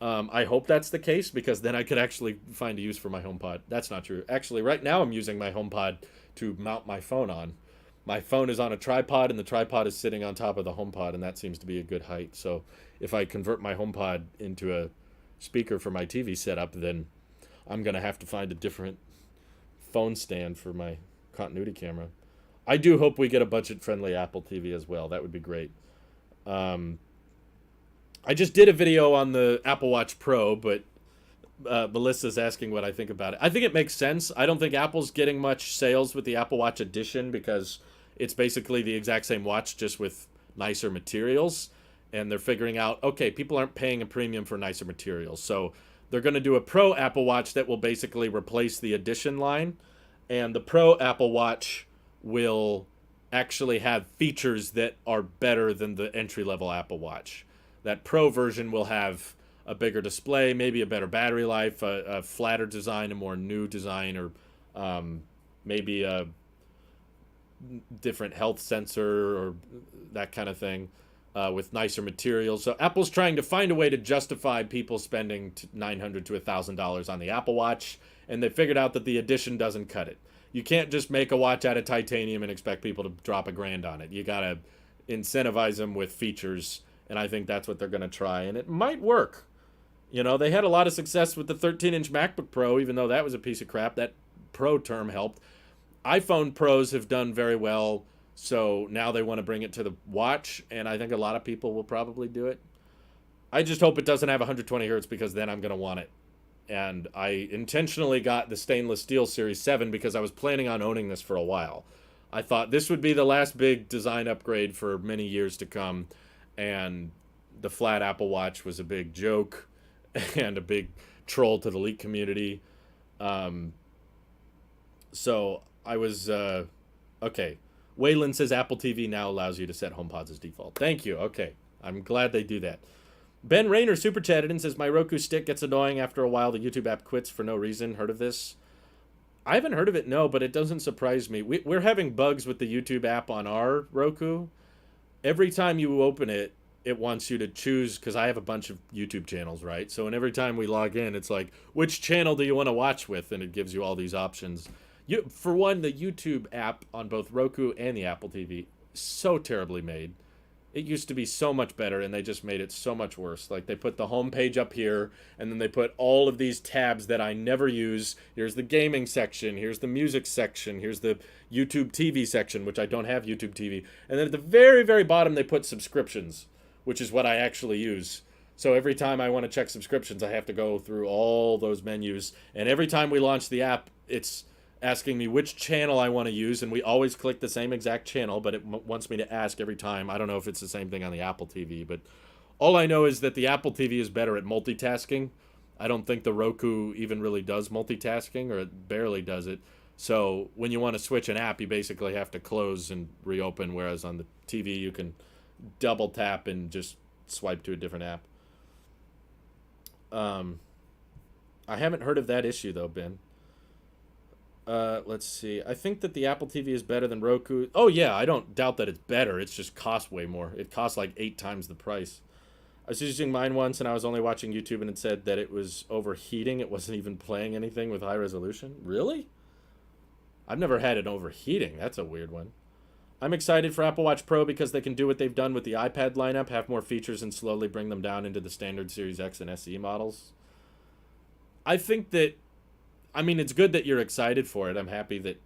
I hope that's the case, because then I could actually find a use for my HomePod. That's not true. Actually, right now I'm using my HomePod to mount my phone on. My phone is on a tripod, and the tripod is sitting on top of the HomePod, and that seems to be a good height. So if I convert my HomePod into a speaker for my TV setup, then I'm going to have to find a different phone stand for my continuity camera. I do hope we get a budget-friendly Apple TV as well. That would be great. I just did a video on the Apple Watch Pro, but Melissa's asking what I think about it. I think it makes sense. I don't think Apple's getting much sales with the Apple Watch Edition because it's basically the exact same watch, just with nicer materials. And they're figuring out, okay, people aren't paying a premium for nicer materials. So they're going to do a Pro Apple Watch that will basically replace the Edition line. And the Pro Apple Watch will actually have features that are better than the entry-level Apple Watch. That Pro version will have a bigger display, maybe a better battery life, a flatter design, a more new design, or maybe a different health sensor or that kind of thing, with nicer materials. So Apple's trying to find a way to justify people spending $900 to $1,000 on the Apple Watch, and they figured out that the Edition doesn't cut it. You can't just make a watch out of titanium and expect people to drop $1,000 on it. You gotta incentivize them with features. And I think that's what they're going to try. And it might work. They had a lot of success with the 13-inch MacBook Pro, even though that was a piece of crap. That Pro term helped. iPhone Pros have done very well. So now they want to bring it to the watch. And I think a lot of people will probably do it. I just hope it doesn't have 120 hertz, because then I'm going to want it. And I intentionally got the stainless steel Series 7 because I was planning on owning this for a while. I thought this would be the last big design upgrade for many years to come. And the flat Apple Watch was a big joke and a big troll to the leak community. So I was, okay. Waylon says Apple TV now allows you to set HomePods as default. Thank you. Okay. I'm glad they do that. Ben Rayner super chatted and says, my Roku stick gets annoying after a while. The YouTube app quits for no reason. Heard of this? I haven't heard of it, no, but it doesn't surprise me. We're having bugs with the YouTube app on our Roku. Every time you open it, it wants you to choose, because I have a bunch of YouTube channels, right? So, and every time we log in, it's like, which channel do you want to watch with? And it gives you all these options. For one, the YouTube app on both Roku and the Apple TV, so terribly made. It used to be so much better, and they just made it so much worse. Like, they put the home page up here, and then they put all of these tabs that I never use. Here's the gaming section, here's the music section, here's the YouTube TV section, which I don't have YouTube TV. And then at the very, very bottom, they put subscriptions, which is what I actually use. So every time I want to check subscriptions, I have to go through all those menus. And every time we launch the app, it's asking me which channel I want to use, and we always click the same exact channel, but it wants me to ask every time. I don't know if it's the same thing on the Apple TV, but all I know is that the Apple TV is better at multitasking. I don't think the Roku even really does multitasking, or it barely does it. So when you want to switch an app, you basically have to close and reopen, whereas on the TV you can double tap and just swipe to a different app. I haven't heard of that issue though, Ben. Let's see. I think that the Apple TV is better than Roku. Oh yeah, I don't doubt that it's better. It's just costs way more. It costs like 8 times the price. I was using mine once and I was only watching YouTube and it said that it was overheating. It wasn't even playing anything with high resolution. Really? I've never had it overheating. That's a weird one. I'm excited for Apple Watch Pro because they can do what they've done with the iPad lineup, have more features and slowly bring them down into the standard Series X and SE models. I think that, I mean, it's good that you're excited for it. I'm happy that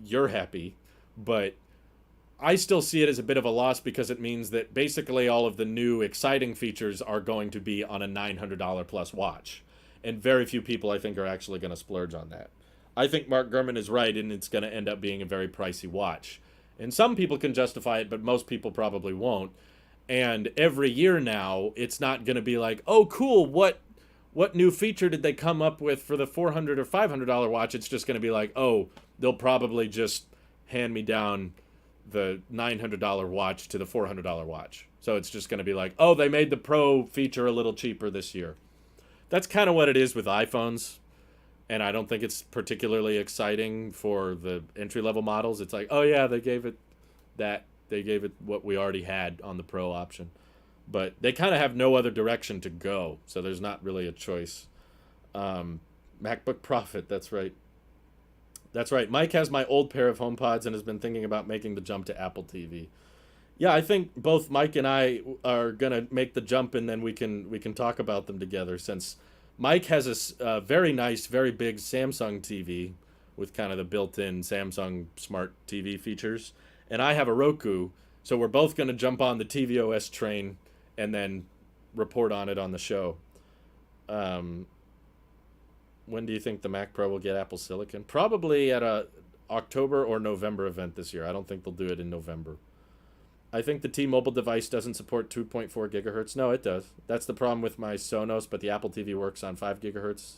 you're happy, but I still see it as a bit of a loss because it means that basically all of the new exciting features are going to be on a $900 plus watch. And very few people, I think, are actually going to splurge on that. I think Mark Gurman is right, and it's going to end up being a very pricey watch. And some people can justify it, but most people probably won't. And every year now, it's not going to be like, oh, cool, what new feature did they come up with for the $400 or $500 watch? It's just going to be like, oh, they'll probably just hand me down the $900 watch to the $400 watch. So it's just going to be like, oh, they made the Pro feature a little cheaper this year. That's kind of what it is with iPhones. And I don't think it's particularly exciting for the entry-level models. It's like, oh yeah, they gave it that. They gave it what we already had on the Pro option. But they kind of have no other direction to go, so there's not really a choice. MacBook Profit, that's right. That's right. Mike has my old pair of HomePods and has been thinking about making the jump to Apple TV. Yeah, I think both Mike and I are gonna make the jump, and then we can talk about them together. Since Mike has a very nice, very big Samsung TV with kind of the built-in Samsung Smart TV features, and I have a Roku, so we're both gonna jump on the tvOS train and then report on it on the show. When do you think the Mac Pro will get Apple Silicon? Probably at a October or November event this year. I don't think they'll do it in November. I think the T-Mobile device doesn't support 2.4 gigahertz. No, it does. That's the problem with my Sonos, but the Apple TV works on 5 gigahertz.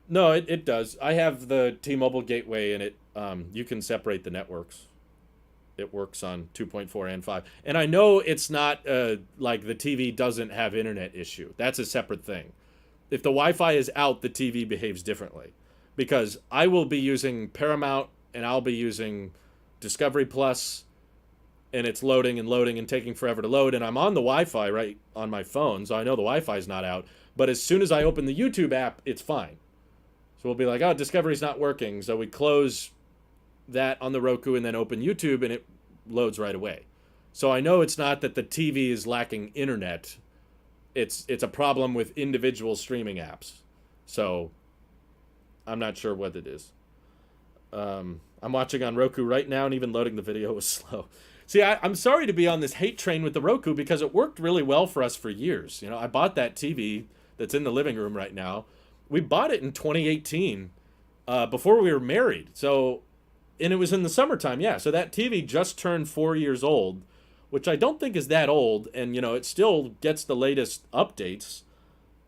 No, it does. I have the T-Mobile gateway, and you can separate the networks. It works on 2.4 and 5. And I know it's not like the TV doesn't have internet issue. That's a separate thing. If the Wi-Fi is out, the TV behaves differently. Because I will be using Paramount, and I'll be using Discovery Plus, and it's loading and loading and taking forever to load. And I'm on the Wi-Fi right on my phone, so I know the Wi-Fi is not out. But as soon as I open the YouTube app, it's fine. So we'll be like, oh, Discovery's not working. So we close that on the Roku and then open YouTube, and it loads right away. So I know it's not that the TV is lacking internet. It's a problem with individual streaming apps. So I'm not sure what it is. I'm watching on Roku right now, and even loading the video was slow. See, I'm sorry to be on this hate train with the Roku because it worked really well for us for years. You know, I bought that TV that's in the living room right now. We bought it in 2018 before we were married. So, and it was in the summertime, yeah. So that TV just turned 4 years old, which I don't think is that old. And, you know, it still gets the latest updates.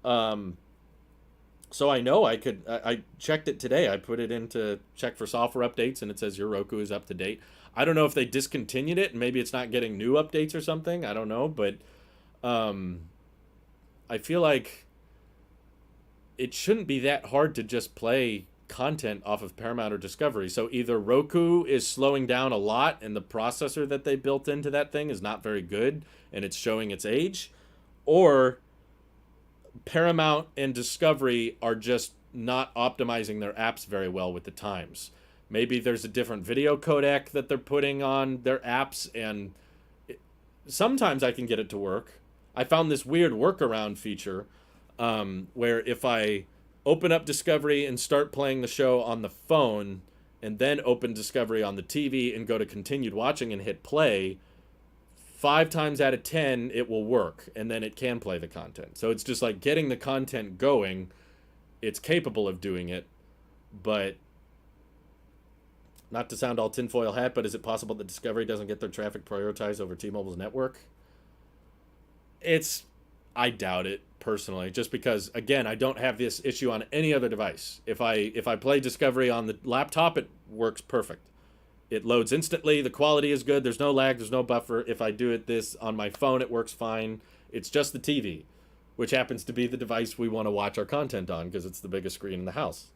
So I know I checked it today. I put it in to check for software updates, and it says your Roku is up to date. I don't know if they discontinued it, and maybe it's not getting new updates or something. I don't know, but I feel like it shouldn't be that hard to just play content off of Paramount or Discovery. So either Roku is slowing down a lot, and the processor that they built into that thing is not very good, and it's showing its age, or Paramount and Discovery are just not optimizing their apps very well with the times. Maybe there's a different video codec that they're putting on their apps, and sometimes I can get it to work. I found this weird workaround feature where if I open up Discovery and start playing the show on the phone, and then open Discovery on the TV and go to continued watching and hit play, 5 times out of 10 it will work, and then it can play the content. So it's just like getting the content going. It's capable of doing it, but not to sound all tinfoil hat, but is it possible that Discovery doesn't get their traffic prioritized over T-Mobile's network? I doubt it personally, just because again, I don't have this issue on any other device. If I play Discovery on the laptop, it works perfect. It loads instantly. The quality is good. There's no lag. There's no buffer. If I do this on my phone, it works fine. It's just the TV, which happens to be the device we want to watch our content on because it's the biggest screen in the house.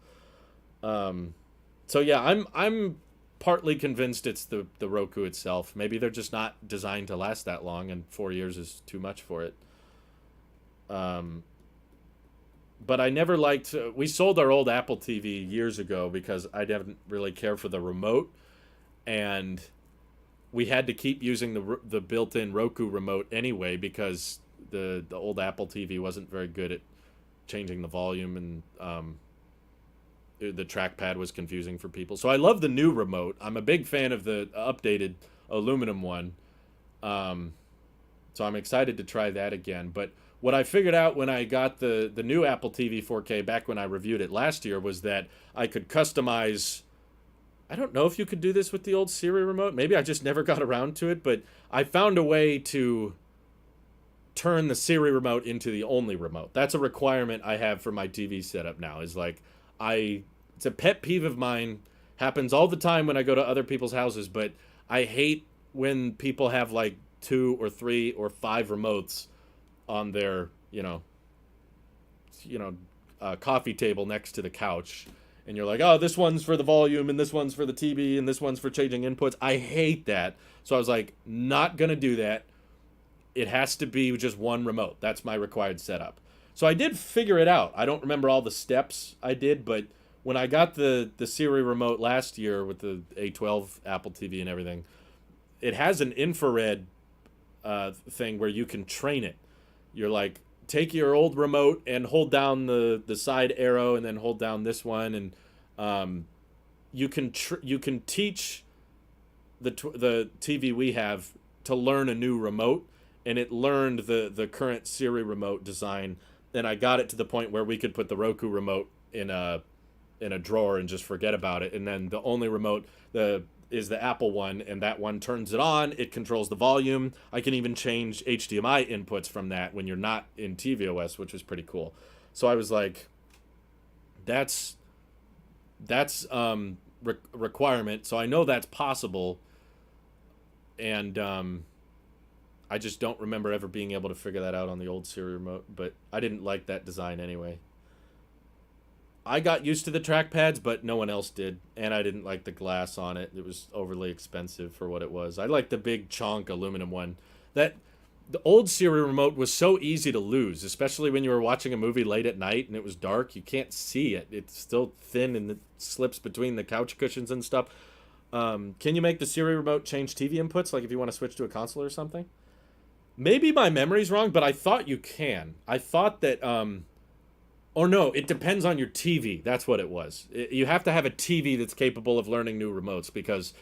So yeah, I'm partly convinced it's the Roku itself. Maybe they're just not designed to last that long, and 4 years is too much for it. But I never liked. We sold our old Apple TV years ago because I didn't really care for the remote, and we had to keep using the built-in Roku remote anyway because the old Apple TV wasn't very good at changing the volume, and the trackpad was confusing for people. So I love the new remote. I'm a big fan of the updated aluminum one. So I'm excited to try that again. But what I figured out when I got the new Apple TV 4K back when I reviewed it last year was that I could customize. I don't know if you could do this with the old Siri remote. Maybe I just never got around to it, but I found a way to turn the Siri remote into the only remote. That's a requirement I have for my TV setup now. Is like it's a pet peeve of mine. Happens all the time when I go to other people's houses, but I hate when people have like 2 or 3 or 5 remotes on their, coffee table next to the couch. And you're like, oh, this one's for the volume, and this one's for the TV, and this one's for changing inputs. I hate that. So I was like, not going to do that. It has to be just one remote. That's my required setup. So I did figure it out. I don't remember all the steps I did, but when I got the Siri remote last year with the A12 Apple TV and everything, it has an infrared thing where you can train it. You're like, take your old remote and hold down the side arrow and then hold down this one, and you can teach the TV we have to learn a new remote, and it learned the current Siri remote design. Then I got it to the point where we could put the Roku remote in a drawer and just forget about it, and then the only remote is the Apple one, and that one turns it on. It controls the volume. I can even change HDMI inputs from that when you're not in tvOS, which is pretty cool. So I was like, that's requirement. So I know that's possible, and I just don't remember ever being able to figure that out on the old Siri remote. But I didn't like that design anyway. I got used to the trackpads, but no one else did, and I didn't like the glass on it. It was overly expensive for what it was. I liked the big chonk aluminum one. The old Siri remote was so easy to lose, especially when you were watching a movie late at night and it was dark. You can't see it. It's still thin and it slips between the couch cushions and stuff. Can you make the Siri remote change TV inputs, like if you want to switch to a console or something? Maybe my memory's wrong, but I thought you can. I thought that... Or no, it depends on your TV. That's what it was. You have to have a TV that's capable of learning new remotes, because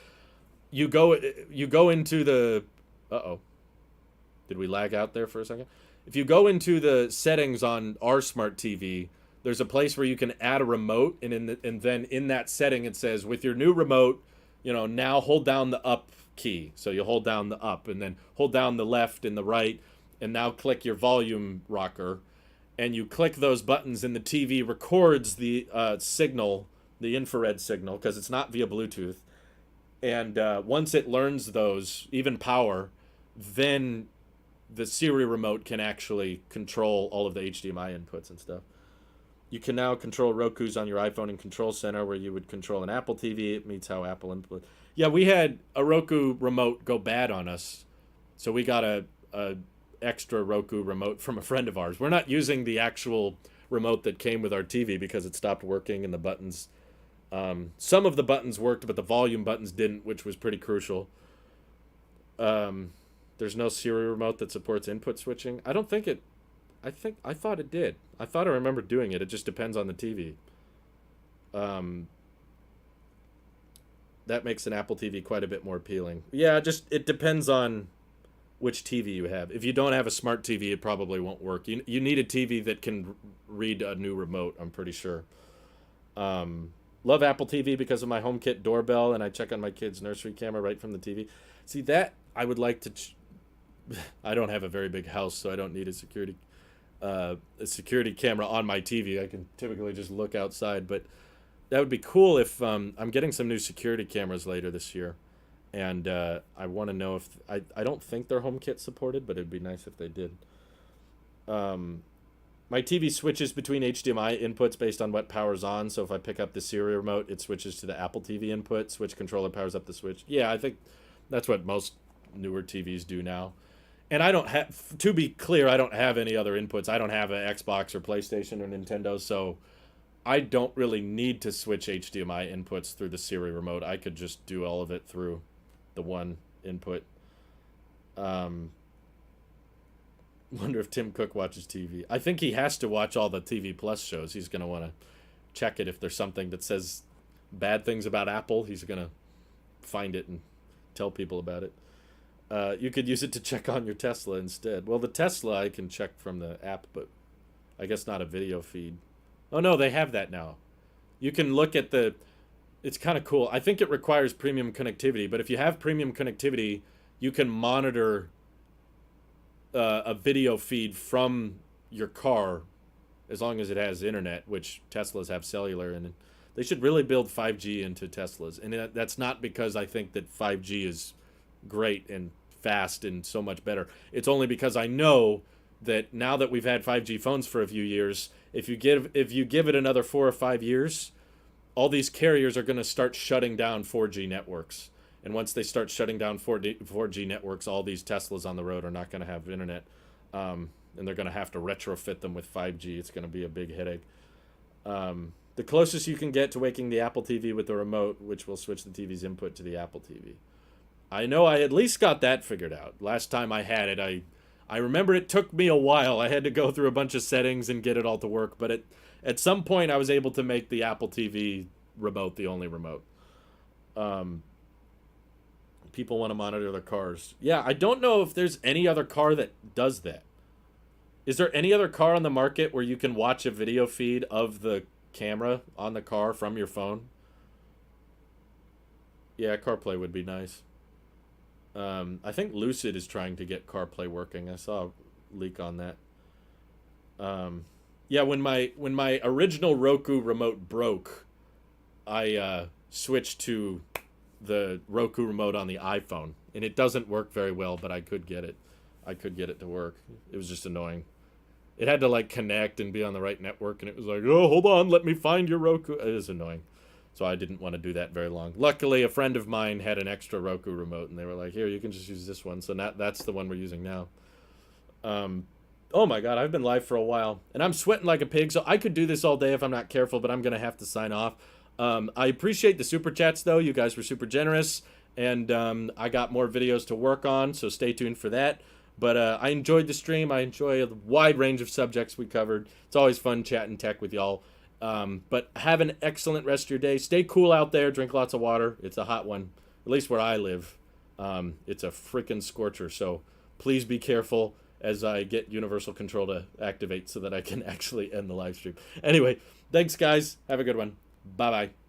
you go into the... Uh-oh. Did we lag out there for a second? If you go into the settings on our smart TV, there's a place where you can add a remote, and then in that setting it says, with your new remote, now hold down the up key. So you hold down the up, and then hold down the left and the right, and now click your volume rocker. And you click those buttons, and the TV records the signal, the infrared signal, because it's not via Bluetooth. And once it learns those, even power, then the Siri remote can actually control all of the HDMI inputs and stuff. You can now control Roku's on your iPhone in Control Center, where you would control an Apple TV. It meets how Apple input. Yeah, we had a Roku remote go bad on us, so we got a extra Roku remote from a friend of ours. We're not using the actual remote that came with our TV because it stopped working and the buttons. Some of the buttons worked, but the volume buttons didn't, which was pretty crucial. There's no Siri remote that supports input switching. I don't think it. I thought it did. I thought I remembered doing it. It just depends on the TV. That makes an Apple TV quite a bit more appealing. Yeah, just it depends on which TV you have. If you don't have a smart TV, it probably won't work. You need a TV that can read a new remote, I'm pretty sure. Love Apple TV because of my HomeKit doorbell, and I check on my kid's nursery camera right from the TV. See, that I would like to... I don't have a very big house, so I don't need a security camera on my TV. I can typically just look outside, but that would be cool if... I'm getting some new security cameras later this year, and I want to know if... I don't think they're HomeKit supported, but it'd be nice if they did. My TV switches between HDMI inputs based on what power's on. So if I pick up the Siri remote, it switches to the Apple TV input. Switch controller powers up the switch. Yeah, I think that's what most newer TVs do now. And I don't have, to be clear, I don't have any other inputs. I don't have an Xbox or PlayStation or Nintendo, so I don't really need to switch HDMI inputs through the Siri remote. I could just do all of it through the one input. Wonder if Tim Cook watches TV. I think he has to watch all the TV Plus shows. He's going to want to check it. If there's something that says bad things about Apple, he's going to find it and tell people about it. You could use it to check on your Tesla instead. Well, the Tesla I can check from the app, but I guess not a video feed. Oh, no, they have that now. You can look at the... It's kind of cool. I think it requires premium connectivity, but if you have premium connectivity, you can monitor... a video feed from your car as long as it has internet, which Teslas have cellular, and they should really build 5G into Teslas. And that's not because I think that 5G is great and fast and so much better. It's only because I know that now that we've had 5G phones for a few years, if you give it another 4 or 5 years, all these carriers are going to start shutting down 4G networks. And once they start shutting down 4G networks, all these Teslas on the road are not going to have internet. And they're going to have to retrofit them with 5G. It's going to be a big headache. The closest you can get to waking the Apple TV with the remote, which will switch the TV's input to the Apple TV. I know I at least got that figured out. Last time I had it, I remember it took me a while. I had to go through a bunch of settings and get it all to work. But at some point, I was able to make the Apple TV remote the only remote. People want to monitor their cars. Yeah, I don't know if there's any other car that does that. Is there any other car on the market where you can watch a video feed of the camera on the car from your phone? Yeah, CarPlay would be nice. I think Lucid is trying to get CarPlay working. I saw a leak on that. Yeah, when my original Roku remote broke, I switched to the Roku remote on the iPhone, and it doesn't work very well, but I could get it to work. It was just annoying. It had to like connect and be on the right network, and it was like, oh, hold on, let me find your Roku. It is annoying. So I didn't want to do that very long. Luckily, a friend of mine had an extra Roku remote, and they were like, here, you can just use this one. So that's the one we're using now. Oh my God, I've been live for a while, and I'm sweating like a pig, so I could do this all day if I'm not careful, but I'm going to have to sign off. I appreciate the super chats, though. You guys were super generous, and I got more videos to work on, so stay tuned for that. But I enjoyed the stream. I enjoy a wide range of subjects we covered. It's always fun chatting tech with y'all. But have an excellent rest of your day. Stay cool out there. Drink lots of water. It's a hot one, at least where I live. It's a freaking scorcher, so please be careful as I get universal control to activate so that I can actually end the live stream. Anyway, thanks, guys. Have a good one. Bye-bye.